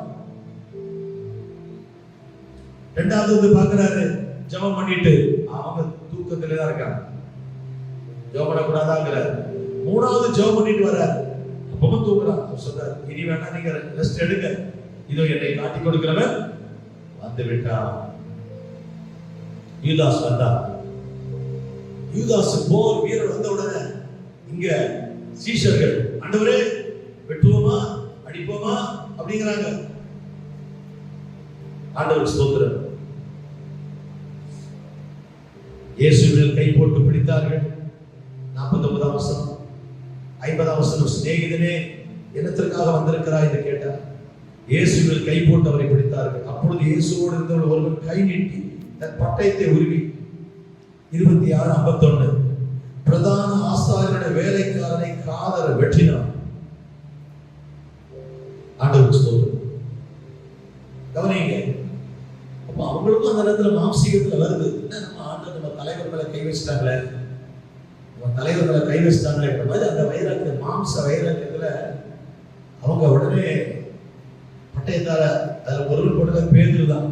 இரண்டாவது வந்து பாக்குறாரு, ஜெபம் பண்ணிட்டு அவங்க தூக்கத்திலே தான் இருக்காங்க, ஜெபம் பண்ணக்கூடாதாங்கிறார். மூணாவது ஜெபம் பண்ணிட்டு வர்றாரு, அப்பவும் தூங்குறான். அவர் சொல்றாரு, இனி வேணா நீங்க ரெஸ்ட் எடுங்க, இதோ என்னை காட்டி கொடுக்கிறவன் வந்து விட்டான். யூதாஸ் வந்தா. யூதாஸ் போர் வீரர் வந்த உடனே இங்க சீஷர்கள், ஆண்டவரே வெட்டுவோமா அடிப்போமா அப்படிங்கிறாங்க. ஆண்டவர் ஸ்தோத்திரம். இயேசுவில் கை போட்டு பிடித்தார்கள். 49ஆம் வசனம், 50ஆம் வசனம், சிநேகிதனே என்னத்திற்காக வந்திருக்கிறாய் என்று கேட்டார். இயேசுவில் கை போட்டு அவரை பிடித்தார்கள். அப்பொழுது இயேசுவோடு இருந்தவர்கள் ஒருவன் கை நீட்டி தன் பட்டயத்தை உருவி 26:51 பிரதான ஆசாரியனுடைய வேலைக்காரனை காதர வெட்டினான். ஆண்டவர் ஸ்தோத்திரம். கவனிங்க, அப்ப அவங்களுக்கும் அந்த நேரத்துல மாம்சீகத்துல வருது, என்ன நம்ம ஆண்டவர் நம்ம தலைவர் மேல கை வச்சிட்டாங்களே, நம்ம தலைவர் மேல கை வச்சிட்டாங்களே மாதிரி அந்த வைராக்கிய மாம்ச வைராக்கியத்துல அவங்க உடனே பட்டயத்தால அதுல பொருள் போட்டது பேதுரு தான்,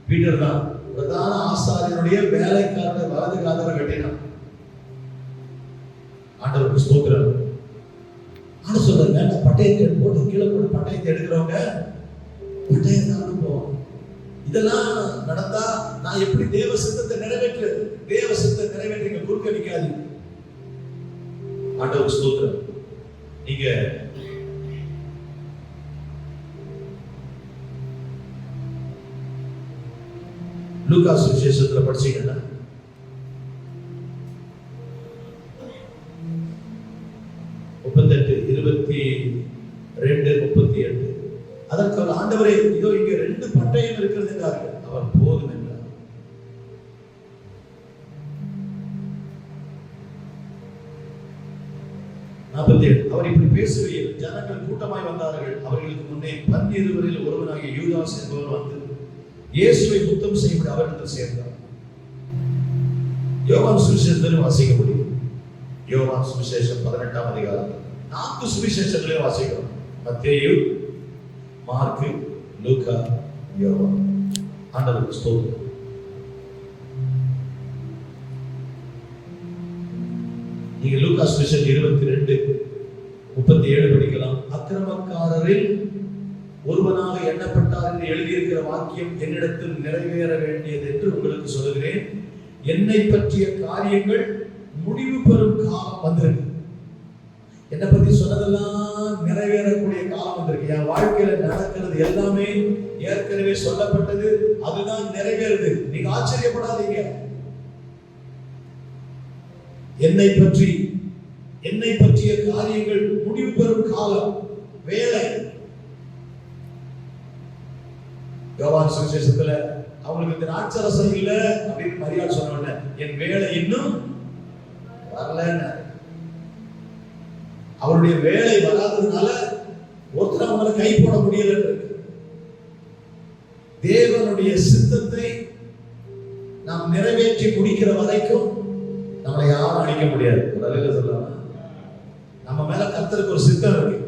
பீட்டர் தான், பிரதான ஆசாரியனுடைய வேலைக்காரனை வலது காதல வெட்டினான். ஆண்டவருக்கு ஸ்தோத்திரம். ஆனா சொல்றாங்க, பட்டயத்தை போட்டு கீழே போட்டு பட்டயத்தை எடுக்கிறவங்க பட்டயத்தை அனுபவம். இதெல்லாம் நடந்தா நான் எப்படி தேவ சித்தத்தை நிறைவேற்றுறது? தேவ சித்தத்தை நிறைவேற்ற குறுக்க நிக்காது. ஆண்டவருக்கு ஸ்தோத்திரம். நீங்க லூக்கா சுவிசேஷத்துல படிச்சீங்கன்னா 38:22-38 அதற்கு ஆண்டவரே இதோ இங்க 2 பட்டயம் இருக்கிறது என்றார்கள். அவர் போதும் என்றார். அவர் இப்படி பேசுகையில் ஜனங்கள் கூட்டமாய் வந்தார்கள். அவர்களுக்கு முன்னே 12 ஒருவனாகிய யூதாஸ் என்பவர் வந்து இயேசுவை முத்தம் செய்யும்படி அவரிடத்தில் சேர்ந்தார். யோவான் சுவிசேஷத்திலும் வாசிக்க முடியும். யோவான் சுவிசேஷம் 18ஆம் அதிகாரம் 4 சுவிசேஷங்களையும் வாசிக்கிறோம். மத்தேயு, மார்க்கு, லூக்கா, யோவான். ஆண்டவருக்கு ஸ்தோத்திரம். நீங்க லூக்கா சுவிசேஷம் 22:37 படிக்கலாம். அக்கிரமக்காரரில் ஒருவனாக எண்ணப்பட்டார் என்று எழுதியிருக்கிற வாக்கியம் என்னிடத்தில் நிறைவேற வேண்டியது என்று உங்களுக்கு சொல்லுகிறேன். என்னை பற்றிய காரியங்கள் முடிவு பெறும் காலம் வந்திருக்கு. என்னை பத்தி சொன்னதெல்லாம் எல்லாம் நிறைவேறக்கூடிய காலம் வந்திருக்கு. என் வாழ்க்கையில நடக்கிறது எல்லாமே ஏற்கனவே சொல்லப்பட்டது, அதுதான் நிறைவேறுது. நீங்க ஆச்சரியப்படாதீங்க. என்னை பற்றிய காரியங்கள் முடிவு பெறும் காலம், வேலை. யோவான் சுவிசேஷத்துல அவங்களுக்கு திராட்சரசம் இல்ல அப்படின்னு மரியாள் சொன்ன, என் வேலை இன்னும் வரலன்னு. அவருடைய வேலை வராததுனால ஒருத்தர் அவங்களை கை போட முடியல. தேவனுடைய சித்தத்தை நாம் நிறைவேற்றி முடிக்கிற வரைக்கும் நம்மளை யாரும் அழிக்க முடியாது. சொல்லலாம், நம்ம மேல கர்த்தருக்கு ஒரு சித்தம் இருக்கு,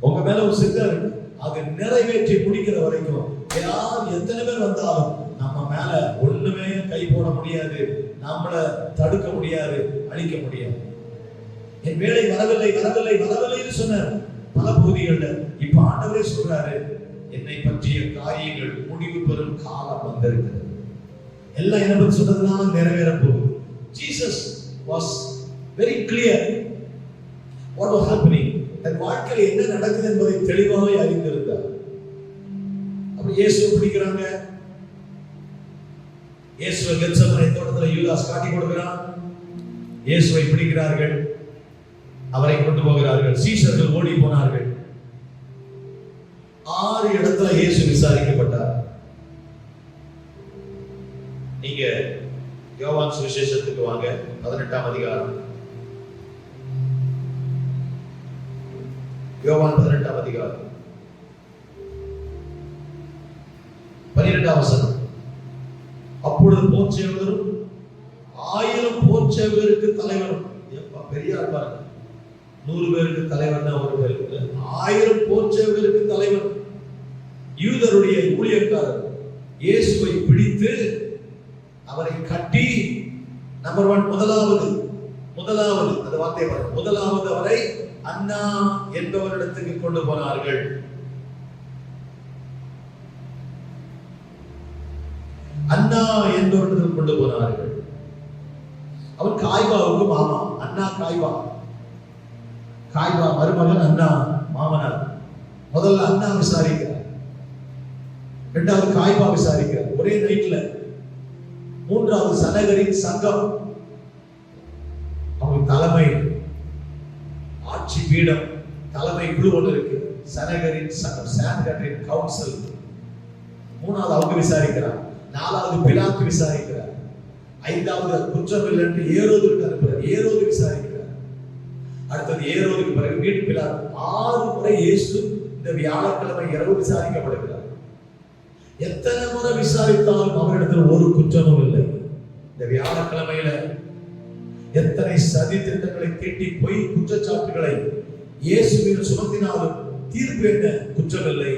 உங்க மேல ஒரு சித்தம் இருக்கு. அதை நிறைவேற்றி முடிக்கிற வரைக்கும் யார் எத்தனை பேர் வந்தாலும் நம்ம மேல ஒண்ணுமே கை போட முடியாது, நம்மள தடுக்க முடியாது, அழிக்க முடியாது. என் வேலை வரவில்லை சொன்னார் பல பகுதிகளில். இப்ப ஆண்டவரே சொல்றாரு, என்னை பற்றிய காரியங்கள் முடிவு பெறும் காலம் வந்திருக்கிறது. எல்லாம் என்ன பற்றி சொன்னதுனால நிறைவேற போகுது. Jesus was very clear what was happening. தன் வாழ்க்கையில் என்ன நடக்குது என்பதை தெளிவாக அறிந்திருந்தார். அப்ப இயேசுவை பிடிக்கிறாங்க. இயேசுவை கெத்செமனே தோட்டத்தில் யூதாஸ் காட்டி கொடுக்கிறான். இயேசுவை பிடிக்கிறார்கள், அவரை கொண்டு போகிறார்கள். சீஷர்கள் ஓடி போனார்கள். 6 இடத்துல இயேசு விசாரிக்கப்பட்டார். நீங்க யோவான் சுவிசேஷத்துக்கு வாங்க, 18ஆம் அதிகாரம். யோவான் 18ஆம் அதிகாரம் 12ஆம் வசனம். அப்பொழுது போர்ச்சேவகரும் 1000 போர்ச்சேவகருக்கு தலைவரும், பெரிய ஆள்பாரு, 100 பேருக்கு தலைவர்னா ஒரு பேர், 1000 போர்ச்சேவகருக்கு தலைவர், யூதருடைய ஊழியக்காரர் இயேசுவை பிடித்து அவரை கட்டி, நம்பர் 1, முதலாவது அந்த வார்த்தை பாருங்க, முதலாவது அவரை அன்னா என்பவரிடத்துக்கு கொண்டு போனார்கள். அன்னா என்பவரிடத்துக்கு கொண்டு போனார்கள். அவர் காய்பாவுக்கு மாமா. அன்னா காய்பா மருமகன், அண்ணா மாமனார். முதல்ல அண்ணா விசாரிக்கிறார், 2வது காய்பா விசாரிக்கிறார். ஒரே நைட்ல 3வது சனகரின் சங்கம், அவங்க தலைமை ஆட்சி பீடம், தலைமை குழு ஒன்று இருக்கு, சனகரின் சங்கம், சான்ஹெட்ரின் கவுன்சில். 3வது அவங்க விசாரிக்கிறார். 4வது பிலாத்து விசாரிக்கிறார். 5வது குற்றமில்லை என்று ஏரோதுக்கு அனுப்புகிறார். ஏரோது விசாரிக்கிறார். அடுத்தது ஏரோதுக்கு பிறகு வீட்டு பிலாத்து. 6 முறை இயேசு இந்த வியாழக்கிழமை இரவு விசாரிக்கப்படுகிறார். எத்தனை முறை விசாரித்தாலும் அவரிடத்தில் ஒரு குற்றமும் இல்லை. இந்த வியாழக்கிழமையில எத்தனை சதி திட்டங்களை தீட்டி பொய் குற்றச்சாட்டுகளை இயேசுவின் சுமத்தினாலும் தீர்ப்பு என்ன? குற்றமில்லை.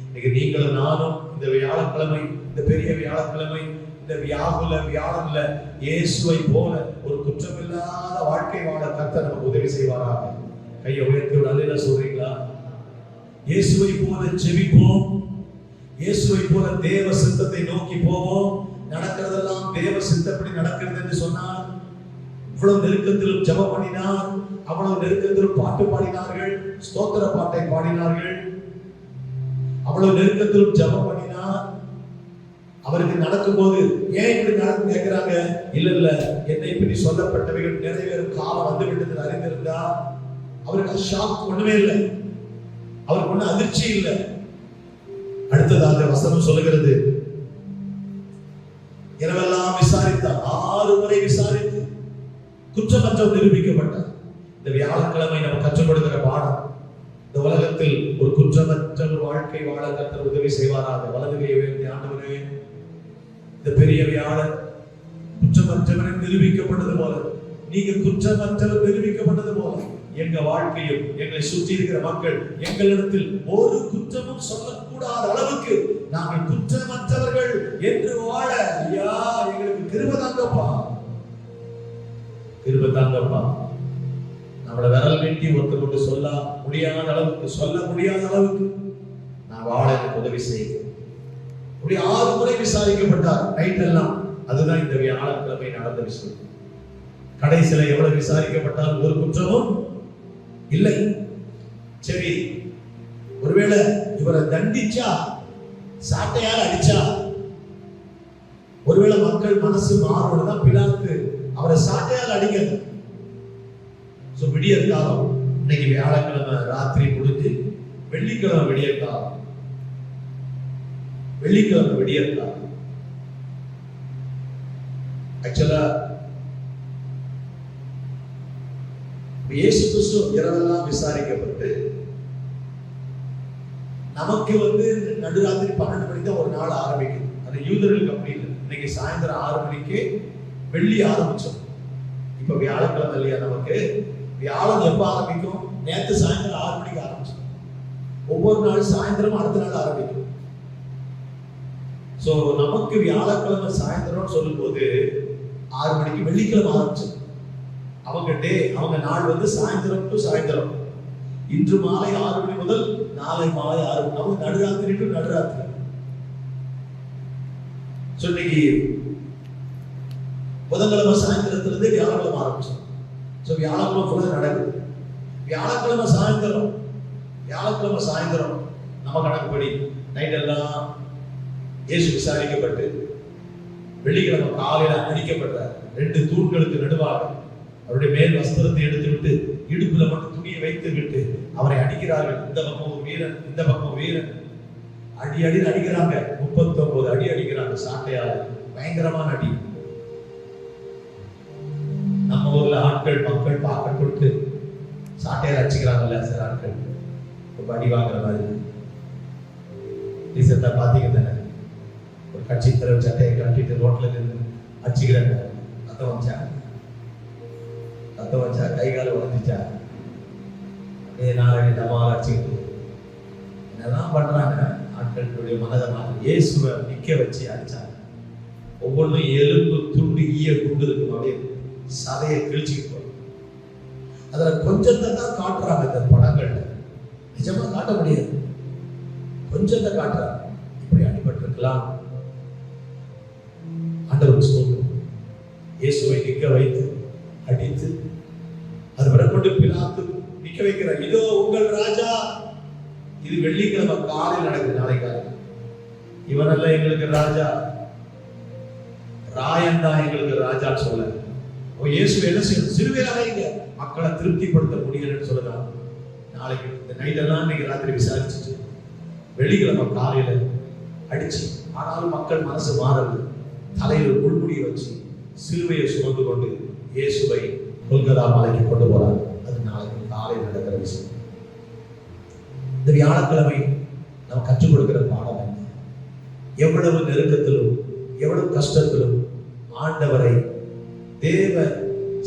இன்னைக்கு நீங்களும் நானும் இந்த வியாழக்கிழமை, இந்த பெரிய வியாழக்கிழமை, இந்த வியாழன்ல இயேசுவை போல ஒரு குற்றமில்லாத வாழ்க்கை வாழ கர்த்தர் நமக்கு உதவி செய்வாராக. கையை உயர்த்தி அல்லேலூயா சொல்றீங்களா? இயேசுவை போல ஜெபிப்போம், இயேசுவை போல தேவ சித்தத்தை நோக்கி போவோம். நடக்கிறதெல்லாம் தேவ சித்தப்படி நடக்கிறது என்று சொன்னார். இவ்வளவு நெருக்கத்திலும் ஜெபம் பண்ணினார், அவ்வளவு நெருக்கத்திலும் பாட்டு பாடினார்கள், ஸ்தோத்திர பாட்டை பாடினார்கள். அவ்வளவு நெருக்கத்திலும் ஜெபம் பண்ணினார். அவருக்கு நடக்கும்போது ஏன் இப்படி நடக்கும் கேட்கிறாங்க. இல்ல, என்னை பற்றி சொல்லப்பட்டவைகள் நிறைவேறும் காலம் வந்து விட்டது அறிந்திருந்தா அவருக்கு ஷாக் ஒண்ணுமே இல்லை, அவருக்கு ஒண்ணு அதிர்ச்சி இல்லை. அடுத்ததாக வசனம் சொல்லுகிறது, இரவெல்லாம் விசாரித்தார். 6 முறை விசாரித்து குற்றமற்றம் நிரூபிக்கப்பட்டார். இந்த வியாழக்கிழமை நம்ம கற்றுக் கொடுக்கிற பாடம், இந்த உலகத்தில் ஒரு குற்றமற்ற ஒரு வாழ்க்கை வாழ கர்த்தர் உதவி செய்வாராக. வலதுகையை உயர்த்தி, ஆண்டவரே, இந்த பெரிய வியாழன் குற்றமற்றவன் நிரூபிக்கப்பட்டது போல, நீங்க குற்றமற்றவர் நிரூபிக்கப்பட்டது போல எங்க வாழ்க்கையில் எங்களை சுற்றி இருக்கிற மக்கள் எங்களிடத்தில் ஒரு குற்றமும் சொல்லக்கூடாத அளவுக்கு நாங்கள் குற்றமற்றவர்கள் என்று வாழ ஐயா எங்களுக்கு கிருபை தாங்கப்பா. நம்மள விரல் நீட்டி ஒருத்தர் கொண்டு சொல்ல முடியாத அளவுக்கு நான் வாழ எனக்கு உதவி செய்கிறேன். 6 முறை விசாரிக்கப்பட்டார் நைட் எல்லாம். அதுதான் இந்த வியாழக்கிழமை நடந்த விஷயம். கடைசியில எவ்வளவு விசாரிக்கப்பட்டாலும் ஒரு குற்றமும் இல்லை. சரி, ஒருவேளை இவரை தண்டிச்சா, சாட்டையால் அடிச்சா, ஒருவேளை மக்கள் மனசு மாறுவதுதான் பிலாத்து அவரை சாட்டையால் அடிக்கிறது. விடியற் காலம், இன்னைக்கு வியாழக்கிழமை ராத்திரி முடிஞ்சு வெள்ளிக்கிழமை விடியற் காலம், வெள்ளிக்கிழமை விடியற் காலம். ஆக்சுவலா இயேசு கிறிஸ்து இரவெல்லாம் விசாரிக்கப்பட்டு நமக்கு நடுராத்திரி 12 மணிக்கு தான் ஒரு நாள் ஆரம்பிக்கும். அது யூதர்களுக்கு அப்படி இல்லை. இன்னைக்கு சாயந்தரம் 6 மணிக்கு வெள்ளி ஆரம்பிச்சோம். இப்ப வியாழக்கிழமை இல்லையா, நமக்கு வியாழன் எப்ப ஆரம்பிக்கும்? நேற்று சாயந்தரம் 6 மணிக்கு ஆரம்பிச்சோம். ஒவ்வொரு நாள் சாயந்தரம் அடுத்த நாள் ஆரம்பிக்கும். சோ நமக்கு வியாழக்கிழமை சாயந்தரம் சொல்லும் போது 6 மணிக்கு வெள்ளிக்கிழமை ஆரம்பிச்சோம். அவங்க நாள் சாயந்தரம் டு சாயந்தரம். இன்று மாலை 6 மணி முதல் நாளை மாலை 6 மணி, அவங்க நடுராத்திரி டு நடுராத்திரி. இன்னைக்கு புதன்கிழமை சாயந்தரத்துல இருந்து வியாழக்கிழமை ஆரம்பிச்சோம். வியாழக்கிழமை ஃபுல்லா நடக்குது. வியாழக்கிழமை சாயந்தரம் நம்ம கணக்குப்படி நைட் எல்லாம் இயேசு விசாரிக்கப்பட்டு வெள்ளிக்கிழமை காலையில அடிக்கப்பட்டார். 2 தூண்களுக்கு நடுவாக அவருடைய மேல் வஸ்திரத்தை எடுத்து விட்டு இடுப்புல மட்டும் துணியை வைத்து விட்டு அவரை அடிக்கிறார்கள். இந்த பக்கம் ஒரு வீரன், இந்த பக்கம் வீரன், அடி அடிக்கிறாங்க. 39 அடி அடிக்கிறாங்க சாட்டையால. பயங்கரமான அடி. நம்ம ஊர்ல மக்கள் பார்க்க கொடுத்து சாட்டையால அடிச்சுக்கிறாங்கல்ல சில ஆட்கள், ரொம்ப அடி வாங்குற மாதிரி. ரீசெண்டா பாத்தீங்க தானே, ஒரு கட்சி தலைவர் சட்டையை கட்டிட்டு ரோட்ல இருந்து அடிச்சுக்கிறாங்க. ரத்தம் வச்சா கை கால உடஞ்சிச்சா, அப்படியே நாளை டமால் அடிச்சுக்கிட்டு என்னெல்லாம் பண்றாங்க ஆட்களுடைய மனதை மாற்றி. இயேசுவை நிக்க வச்சு அடிச்சாங்க. ஒவ்வொன்றும் எலும்பு துண்டு ஈய குண்டு இருக்கும். அப்படியே சதையை கிழிச்சுக்கிட்டு போகும். அதுல கொஞ்சத்தை தான் காட்டுறாங்க இந்த படங்கள்ல. நிஜமா காட்ட முடியாது, கொஞ்சத்தை காட்டுறாங்க. இப்படி அடிபட்டிருக்கலாம். ஆண்டவர் சொல்லும் இயேசுவை நிக்க வைத்து அடித்து அது வரப்பட்டு பிலாத்து நிக்க வைக்கிறார். இதோ உங்கள் ராஜா. இது வெள்ளிக்கிழமை காலையில் நடக்குது. நாளை காலையில் இவனல்ல எங்களுக்கு ராஜா, ராயன் தான் எங்களுக்கு ராஜான்னு சொல்ல. இயேசு என்ன செய்யணும்? சிலுவையாக மக்களை திருப்திப்படுத்த முடியலன்னு சொல்லலாம். நாளைக்கு இந்த நைட் எல்லாம் இன்னைக்கு ராத்திரி விசாரிச்சுட்டு வெள்ளிக்கிழமை காலையில அடிச்சு, ஆனாலும் மக்கள் மனசு மாறல. தலையில் முள்முடியை வச்சு சிலுவையை சுமந்து கொண்டு இயேசுவை கொல்கதா மலைக்கு கொண்டு போறாங்க. அது நாளைக்கு காலை நடக்கிற விஷயம். இந்த வியாழக்கிழமை நாம் கற்றுக் கொடுக்கிற பாடம் என்ன? எவ்வளவு நெருக்கத்திலும் எவ்வளவு கஷ்டத்திலும் ஆண்டவரை, தேவ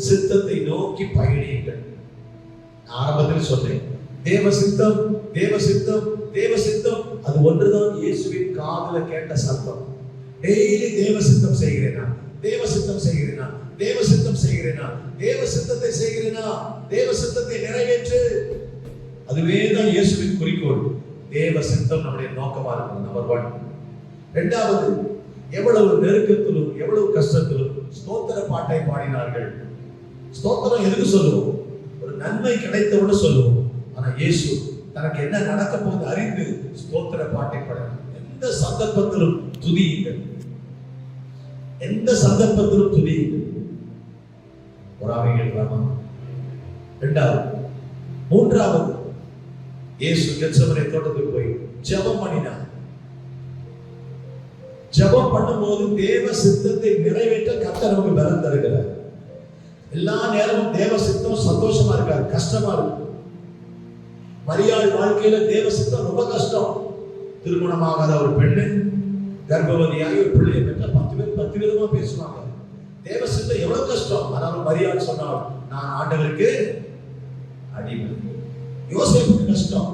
சித்தத்தை நோக்கி பயணியுங்கள். ஆரம்பத்தில் சொன்னேன், தேவ சித்தம் தேவ சித்தம் தேவ சித்தம். அது ஒன்றுதான் இயேசுவின் காதுல கேட்ட சத்தம். டெய்லி தேவ சித்தம் செய்கிறேனா, தேவ சித்தம் செய்கிறேனா, தேவ சித்தம் செய்கிறேனா, தேவ சித்தத்தை செய்கிறேனா, தேவ சித்தத்தை நிறைவேற்று. அதுவே தான் இயேசுவின் குறிக்கோள். தேவ சித்தம் நம்முடைய நோக்கமா இருக்கும். நம்பர் 1. இரண்டாவது, எவ்வளவு நெருக்கத்திலும் எவ்வளவு கஷ்டத்திலும் ஸ்தோத்திர பாட்டை பாடினார்கள். ஸ்தோத்திரம் எதுக்கு சொல்லுவோம்? ஒரு நன்மை கிடைத்தவுடன் சொல்லுவோம். ஆனா இயேசு தனக்கு என்ன நடக்க போது அறிந்து ஸ்தோத்திர பாட்டை பாடினார். எந்த சந்தர்ப்பத்திலும் துதியுங்கள், எந்த சந்தர்ப்பத்திலும் துதியுங்கள். பொறாமைகள் வேண்டாம். இரண்டாவது. மூன்றாவது, இயேசு கெத்செமனே தோட்டத்துக்கு போய் ஜெபம் பண்ணினார். ஜெபம் பண்ணும்போது தேவ சித்தத்தை நிறைவேற்ற கர்த்தர் நமக்கு பலம் தருகிறார். எல்லா நேரமும் தேவ சித்தம் சந்தோஷமா இருக்காது, கஷ்டமா இருக்கும். மரியாள் வாழ்க்கையில தேவ சித்தம் ரொம்ப கஷ்டம். திருமணமாகாத ஒரு பெண்ணு கர்ப்பவதியாகி ஒரு பிள்ளையை பெற்ற 10 பேர் 10 விதமா பேசுவாங்க. தேவ சித்தம் எவ்வளவு கஷ்டம். ஆனாலும் மரியாள் சொன்னாள், நான் ஆண்டவருக்கு அடிமை. யோசேப்புக்கு கஷ்டம்.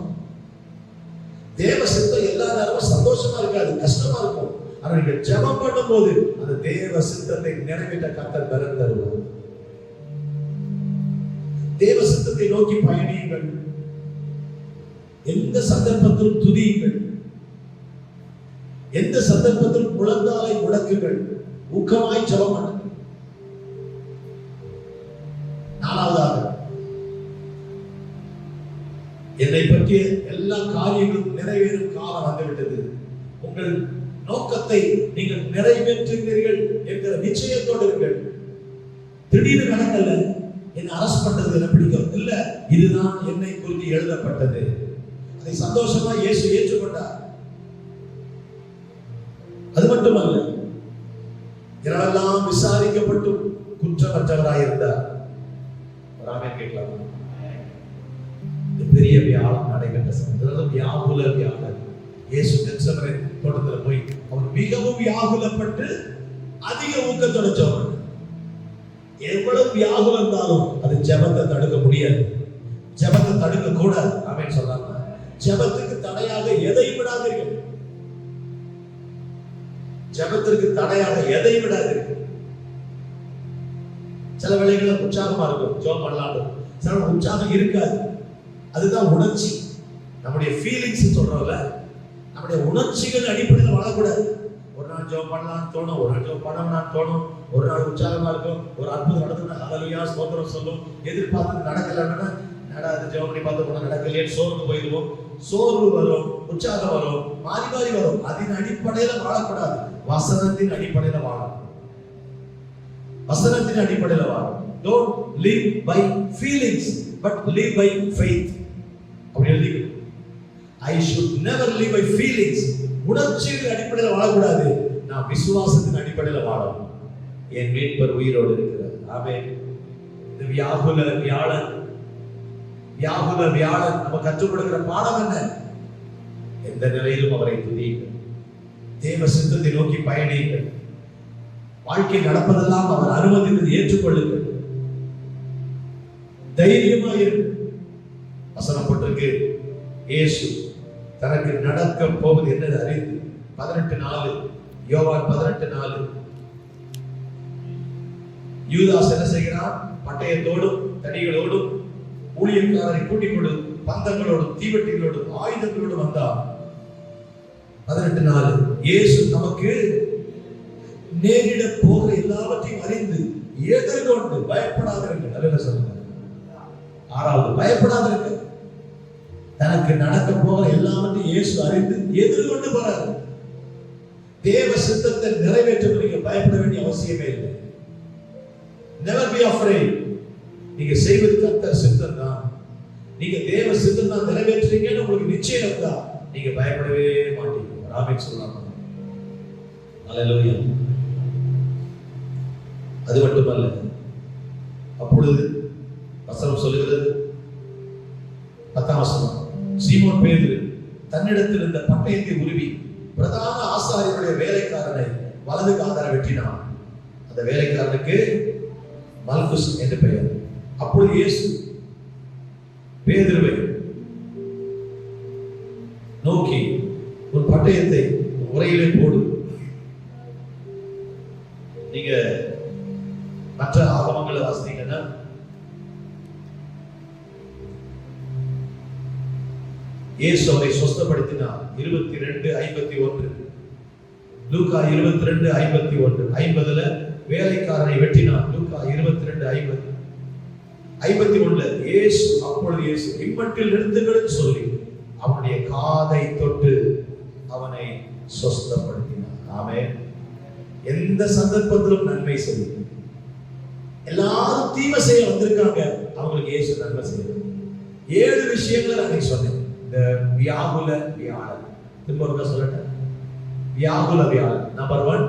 தேவ சித்தம் எல்லா நேரமும் சந்தோஷமா இருக்காது, கஷ்டமா இருக்கும். ஆனா நீங்க ஜெபம் பண்ணும் போது அந்த தேவ சித்தத்தை நிறைவேற்ற கர்த்தர் பலம் தருவார். தேவ சித்தத்தை நோக்கி பயணியுங்கள். எந்த சந்தர்ப்பத்திலும் துதியுங்கள், எந்த சந்தர்ப்பத்திலும் முழங்காலை முடக்குங்கள், ஊக்கமாய் ஜெபம் பண்ணுங்கள். பற்றிய எல்லா காரியங்களும் நிறைவேறும் காலம் வந்துவிட்டது. உங்கள் நோக்கத்தை நீங்கள் நிறைவேற்றுகிறீர்கள் என்கிற நிச்சயத்தோடு இருங்கள். திடீர்னு நடக்கல, என்ன அரஸ்ட் பண்றது என்ன பிடிக்கும் இல்ல, இதுதான் என்னை குறித்து எழுதப்பட்டது. அதை சந்தோஷமா இயேசு ஏற்றுக்கொண்டார். அது மட்டுமல்ல, இரவெல்லாம் விசாரிக்கப்பட்டு குற்றமற்றவராயிருந்தார். ராமே கேட்கலாம். பெரிய வியாழம் நடைபெற்ற சமயம் வியாகுல வியாழன். இயேசு கெத்செமனே தோட்டத்துல போய் அவர் மிகவும் வியாகுலப்பட்டு அதிக ஊக்கத்தோட ஜெபம். எவ்வளவு வியாகுலம் இருந்தாலும் அது ஜெபத்தை தடுக்க முடியாது, ஜெபத்தை தடுக்க கூடாது. ஆமென் சொல்லாம ஜெபத்துக்கு தடையாக எதை விடாதீர்கள், ஜெபத்திற்கு தடையாக எதை விடாதீர்கள். சில வேளைகளில் உற்சாகமா இருக்கும், ஜெபம் பண்ணலாம். சில உற்சாகம் இருக்காது, அதுதான் உணர்ச்சி. நம்முடைய ஃபீலிங்ஸ் சொல்றோம்ல, நம்முடைய உணர்ச்சிகள் அடிப்படையில் வாழக்கூடாது. ஒரு நாள் ஜெபம் பண்ணலாம்னு தோணும், ஒரு நாள் ஜெபம் பண்ணணும்னு தோணும், ஒரு நாள் உற்சாகமா இருக்கும், ஒரு அற்புதம் நடந்ததுன்னா ஹல்லேலூயா ஸ்தோத்திரம் சொல்லும். எதிர்பார்த்து நடக்கலன்னா நடாது, ஜெபம் பண்ணி பார்த்து கூட நடக்கலையே சோர்ந்து போயிடுவோம். சோர்வு வரும், உற்சாகம் வரும், மாறி மாறி வரும். அதன் அடிப்படையில வாழக்கூடாது, வசனத்தின் அடிப்படையில வாழணும். வசனத்தின் அடிப்படையில வாழணும். Don't live by feelings but live by faith. அப்படி எழுதிக்கணும். I should never live by feelings. உணர்ச்சியின் அடிப்படையில் வாழக்கூடாது, நான் விசுவாசத்தின் அடிப்படையில் வாழணும். என் மீட்பர் உயிரோடு இருக்கிறார். ஆமென். இந்த வியாகுல வியாழன், வியாகுல வியாழன் நம்ம கற்றுக் கொடுக்கிற பாடம் என்ன? எந்த நிலையிலும் அவரை துதியுங்கள், தேவ சித்தத்தை நோக்கி பயணியுங்கள், வாழ்க்கை நடப்பதெல்லாம் அவர் அனுமதித்தது ஏற்றுக்கொள்ளுங்கள், தைரியமாயிருங்கள். வசனம் போட்டிருக்கு, இயேசு தனக்கு நடக்க போவது என்னது அறிந்து 18:4 யோவான் 18:4 யூதாஸ் என்ன செய்கிறான்? பட்டயத்தோடும் தடிகளோடும் ஊழியக்காரரை கூட்டிக் கொண்டு பந்தங்களோடும் தீவட்டிகளோடும் ஆயுதங்களோடும் வந்தான். 18:4 இயேசு நமக்கு நேரிட போகிற எல்லாவற்றையும் அறிந்து எதிர்கொண்டு பயப்படாதிருங்கள். நல்ல சொல்லுங்க. 6வது பயப்படாதிருங்கள். தனக்கு நடக்க போகிற எல்லாவற்றையும் இயேசு அறிந்து எதிர்கொண்டு போறாரு. தேவ சித்தத்தை நிறைவேற்ற நீங்க பயப்பட வேண்டிய அவசியமே இல்லை. Never be afraid. நீங்க செய்வது கர்த்தர் சித்தம் தான். நீங்க தேவ சித்தம் தான் நிறைவேற்றுறீங்கன்னு உங்களுக்கு நிச்சயம் தான், நீங்க பயப்படவே மாட்டீங்க. ஆமென் சொல்லலாம். ஹல்லேலூயா. அது மட்டுமல்ல, அப்பொழுது வசனம் சொல்லுகிறது 10ஆம் வசனம், சீமோன் பேதுரு தன்னிடத்தில் இருந்த பட்டயத்தை உருவி பிரதான ஆசாரியருடைய வேலைக்காரனை வலது காதர வெட்டினான். அந்த வேலைக்காரனுக்கு மல்குஸ் என்று பெயர். அப்பொழுது இயேசு பேதுருவை நோக்கி, உன் பட்டயத்தை உரையிலே போடு. நீங்க மற்ற ஆகமங்களை வாசித்தீங்கன்னா இயேசு அவரை சுஸ்தப்படுத்தினார். 22:51 லூக்கா 22:51 50ல வேலைக்காரனை வெட்டினார். லூக்கா 22:50 51ல இயேசு அப்பொழுது இயேசு இம்மட்டில் நிறுத்துங்கள் சொல்லி அவனுடைய காதை தொட்டு அவனை சுஸ்தப்படுத்தினார். ஆமென். எந்த சந்தர்ப்பத்திலும் நன்மை செய்யும். எல்லாரும் தீமை செய்ய வந்திருக்காங்க, அவங்களுக்கு இயேசு நன்மை செய்யும். 7 விஷயங்களை நான் சொன்னேன். இந்த வியாகுல வியாழன், திரும்ப ஒருக்கா சொல்லட்டேன். வியாகுல வியாழன். நம்பர் 1,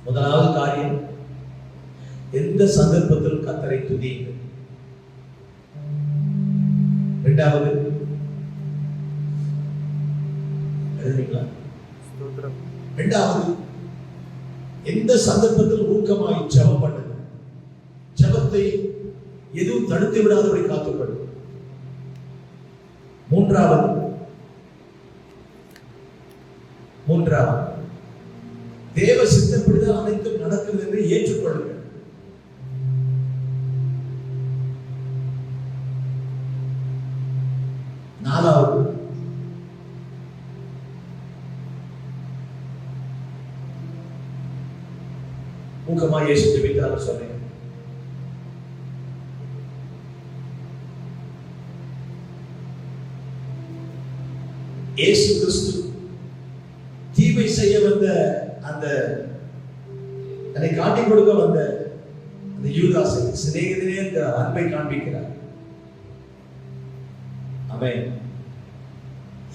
முதலாவது காரியம், எந்த சந்தர்ப்பத்திலும் கர்த்தரை துதியுங்கள். 2வது, எழுதுறீங்களா? 2வது, எந்த சந்தர்ப்பத்திலும் ஊக்கமாய் ஜெபம் பண்ணுங்க. ஜெபத்தை எதுவும் தடுத்து விடாதபடி காத்துக்கொள்ளுங்க. 3வது, தேவ சித்தப்படிதான் அனைத்தும் நடக்கிறது என்று ஏற்றுக்கொள்ளுங்கள். 4வது, ஊக்கமாக இயேசு ஜெபித்தார் சொன்னேன். 5வது, இயேசு கிறிஸ்து தீமை செய்ய வந்த அந்த தன்னை காட்டிக் கொடுக்க வந்த அந்த யூதாசை சிநேகிதனே என்ற அன்பை காண்பிக்கிறார். ஆமென்.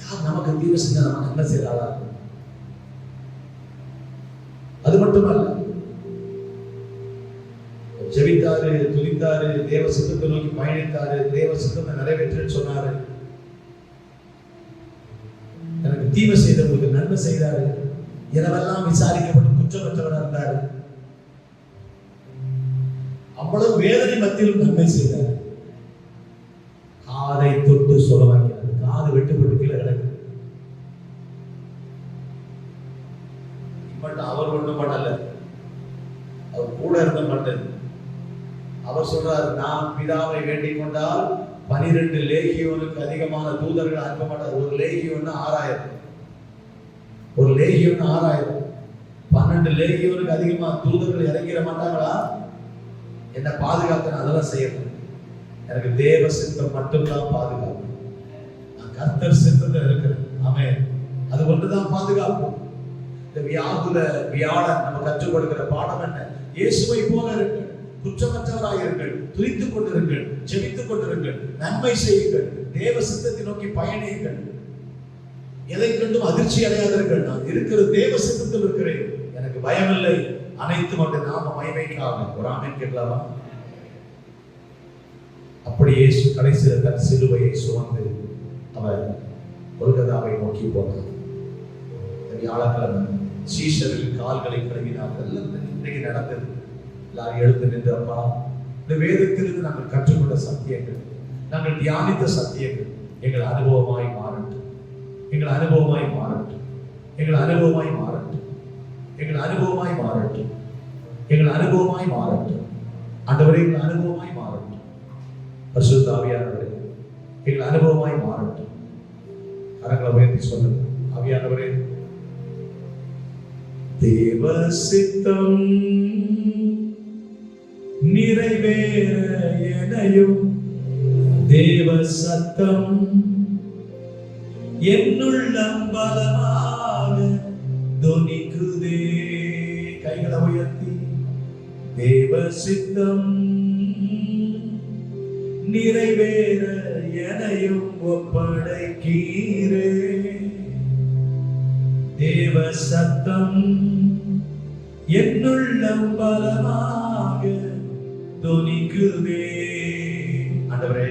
யார் நமக்கு தீமை செஞ்சா நமக்கு என்ன செய்யறாளா? அது மட்டுமல்ல, ஜெபித்தாரு, துதித்தாரு, தேவ சித்தத்தை நோக்கி பயணித்தாரு, தேவ சித்தத்தை நிறைவேற்ற சொன்னாரு. எனக்கு தீமை செய்தவங்களுக்கு நன்மை செய்தாரு, எனவெல்லாம் விசாரிக்கப்பட்டு குற்றமற்றவராக இருந்தாரு. அவ்வளவு வேதனை மத்தியிலும் நன்மை செய்தார். காதை தொட்டு சொல்லவாக்கிறார். காது வெட்டுப்பட்டு கீழே கிடக்கு. அவர் ஒண்ணும் பண்ணல, அவர் கூட இருந்த மாட்டேன். அவர் சொல்றாரு, நான் பிதாவை வேண்டிக் கொண்டால் 12 லேகியோனுக்கு அதிகமான தூதர்கள் அனுப்ப மாட்டார். ஒரு லேகியோன்னு 6000, ஒரு லேகியோன்னு 6000, 12 லேகியோனுக்கு அதிகமான தூதர்கள் இறங்கிட மாட்டாங்களா? என்ன பாதுகாக்க அதெல்லாம் செய்யணும். எனக்கு தேவ சித்தம் மட்டும்தான் பாதுகாப்பு. நான் கர்த்தர் சித்தத்தில் இருக்கிறேன். ஆமென். அது ஒன்றுதான் பாதுகாப்பு. இந்த வியாகுல வியாழன் நம்ம கற்றுக் கொடுக்கிற பாடம் என்ன? இயேசுவை போல இருங்கள், குற்றமற்றவராக இருங்கள், துதித்துக் கொண்டிருங்கள், ஜெபித்துக் கொண்டிருங்கள், நன்மை செய்யுங்கள், தேவ சித்தத்தை நோக்கி பயணியுங்கள், எதை கண்டும் அதிர்ச்சி அடையாதீர்கள். நான் இருக்கிற தேவ சித்தத்தில் இருக்கிறேன், எனக்கு பயமில்லை, அனைத்தும் அவருடைய நாம மகிமைக்காக. ஒரு ஆமென் கேட்கலாமா? அப்படி இயேசு கடைசியில் தன் சிலுவையை சுமந்து அவர் கொல்கதாவை நோக்கி போனார். வியாழக்கிழமை சீஷரின் கால்களை கழுவினார்கள். இன்றைக்கு நடந்தது. எல்லாரும் எழுந்து நின்றப்பா, இந்த வேதத்திலிருந்து நாங்கள் கற்றுக்கொண்ட சத்தியங்கள், நாங்கள் தியானித்த சத்தியங்கள் எங்கள் அனுபவமாய் மாறட்டும், எங்கள் அனுபவமாய் மாறட்டும், எங்கள் அனுபவமாய் மாறட்டும், எங்கள் அனுபவமாய் மாறட்டும், எங்கள் அனுபவமாய் மாறட்டும். ஆண்டவரே, எங்கள் அனுபவமாய் மாறட்டும். பரிசுத்த ஆவியானவரே, எங்கள் அனுபவமாய் மாறட்டும். கரங்களை உயர்த்தி சொல்லுங்க. ஆவியானவரே, தேவ சித்தம் நிறைவேற எனையும் தேவ சத்தம் என்னுள்ளம் பலமாக தொனிக்குதே. கைகளை உயர்த்தி, தேவ சித்தம் நிறைவேற எனையும் ஒப்படைக்கீரே. தேவ சத்தம் என்னுள்ளம் பலமாக தொனிக்குதே. ஆண்டவரே,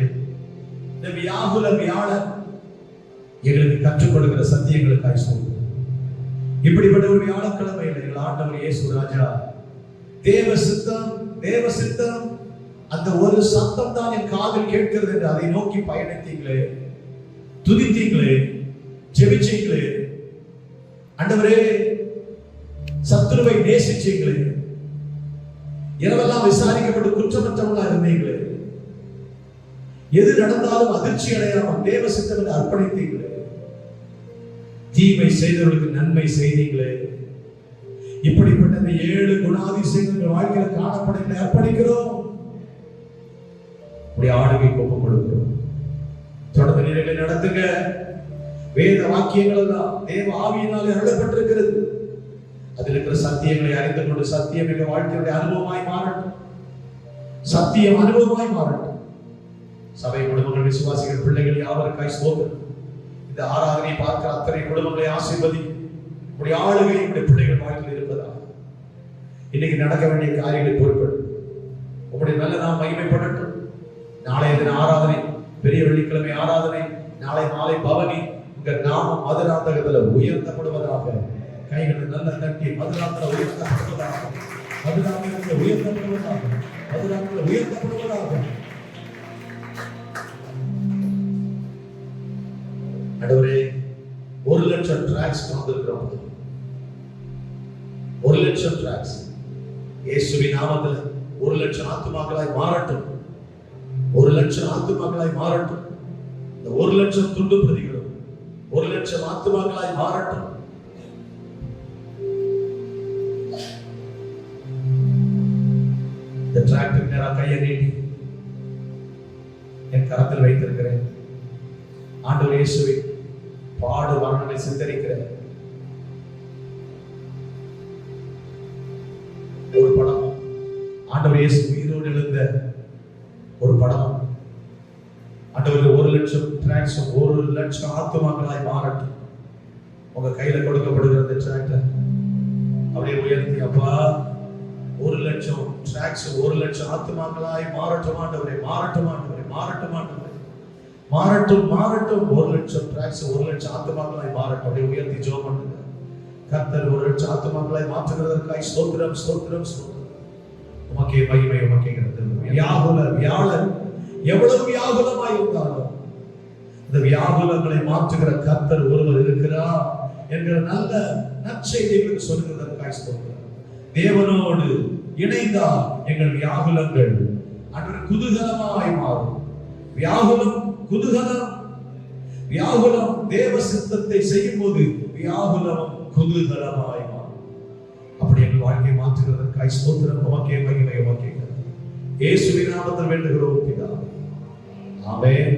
இந்த வியாகுல வியாழன் எங்களுக்கு கற்றுக் கொடுக்கிற சத்தியங்களுக்காய் சொல்லுங்க. இப்படிப்பட்ட ஒரு வியாழக்கிழமையில் எங்கள் ஆண்டவர் இயேசு ராஜா தேவ சித்தம், தேவ சித்தம், அந்த ஒரு சத்தம் தான் என் காதில் கேட்கிறது என்று அதை நோக்கி பயணித்தீங்களே, துதித்தீங்களே, ஜெபிச்சீங்களே. ஆண்டவரே, சத்துருவை நேசிச்சீங்களே, இரவெல்லாம் விசாரிக்கப்பட்டு குற்றமற்றவர்களா இருந்தீங்களே, எது நடந்தாலும் அதிர்ச்சி அடையாமல் தேவ சித்தத்தை அர்ப்பணித்தீங்களே, தீமை செய்தவர்களுக்கு நன்மை செய்தீங்களே. இப்படிப்பட்ட இந்த 7 குணாதிசயங்கள் வாழ்க்கையில் காணப்படுகிற அர்ப்பணிக்கிறோம். ஆளுகை ஒப்புக் கொடுக்கிறோம். தொடர்ந்து நிலைகளை நடத்துங்க. வேத வாக்கியங்கள் எல்லாம் தேவ ஆவியினாலே அருளப்பட்டிருக்கிறது. அதில் இருக்கிற சத்தியங்களை அறிந்து கொண்டு சத்தியம் என்ற வாழ்க்கையுடைய அனுபவமாய் மாறட்டும். சத்தியம் அனுபவமாய் மாறட்டும். சபை குடும்பங்கள், விசுவாசிகள், பிள்ளைகள் யாவருக்காய் ஸ்தோத்திரம். இந்த ஆராதனை பார்க்கிற அத்தனை குடும்பங்களை ஆசீர்வதி. உடைய ஆளுகை உடைய பிள்ளைகள் வாழ்க்கையில் இருப்பதா இன்னைக்கு நடக்க வேண்டிய காரியங்களை பொறுப்பெடு. உங்களுடைய நல்ல நாம் மகிமைப்படட்டும். நாளைய தின ஆராதனை, பெரிய வெள்ளிக்கிழமை ஆராதனை, நாளை மாலை பவனி, உங்க நாமம் மதுராந்தகத்துல உயர்த்தப்படுவதாக. கைகளை நல்ல தட்டி மதுராந்தக உயர்த்தப்படுவதாக, மதுராந்தகத்தில் உயர்த்தப்படுவதாக, மதுராந்தகத்தில் உயர்த்தப்படுவதாக. ஆண்டவரே, 1,00,000 டிராக்ஸ் வந்திருக்கிறோம். 1,00,000 டிராக்ஸ் இயேசுவின் நாமத்தில் 1,00,000 ஆத்துமாக்களாய் மாறட்டும். 1,00,000 ஆத்துமாக்களாய் மாறட்டும். இந்த 1,00,000 துண்டு பிரதிகளும் 1,00,000 ஆத்துமாக்களாய் மாறட்டும். இந்த டிராக்டர் நேரா கையை நீட்டி என் கரத்தில் வைத்திருக்கிறேன். ஆண்டவர் இயேசுவை பாடு நம்மை சித்தரிக்கிற ஒரு படம். ஆண்டவர் இயேசு உயிரோடு எழுந்த ஒரு படம். ஆண்டவர் 1,00,000 டிராக்ஸ் 1,00,000 ஆத்துமாக்களாய் மாறட்டும். உங்க கையில கொடுக்கப்படுகிற அந்த டிராக்டர் அப்படியே உயர்த்தி, அப்பா 1,00,000 டிராக்ஸ் 1,00,000 ஆத்துமாக்களாய் மாறட்டும் ஆண்டவரே, மாறட்டும் ஆண்டவரே, மாறட்டும் ஆண்டவரே, மாறட்டும் மாறட்டும். 1,00,000 டிராக்ஸ் 1,00,000 ஆத்துமாக்களாய் மாறட்டும். அப்படியே உயர்த்தி ஜெபம் பண்ணுங்க. கர்த்தர் 1,00,000 ஆத்துமாக்களாய் மாற்றுகிறதற்காய் ஸ்தோத்திரம் ஸ்தோத்திரம் ஸ்தோத்திரம். உமக்கே மகிமை, உமக்கே கர்த்தர். வியாழன் எவ்வளவு வியாகுலமாய் இருந்தாலும் இந்த வியாகுலங்களை மாற்றுகிற கர்த்தர் ஒருவர் இருக்கிறார் என்கிற நல்ல நற்செய்திகளுக்கு சொல்லுகிறதற்காய் ஸ்தோத்திரம். தேவனோடு இணைந்தால் எங்கள் வியாகுலங்கள் அன்று குதூகலமாய் மாறும். வியாகுலம் குதூகலம், வியாகுலம் தேவ சித்தத்தை செய்யும் போது வியாகுலம் குதூகலமாய் மாறும். அப்படி எங்கள் வாழ்க்கையை மாற்றுகிறதற்காய் ஸ்தோத்திரம். உமக்கே மகிமை, உமக்கே கர்த்தர். இயேசுவின் நாமத்தில் வேண்டுகிறோம் பிதாவே. ஆமென்.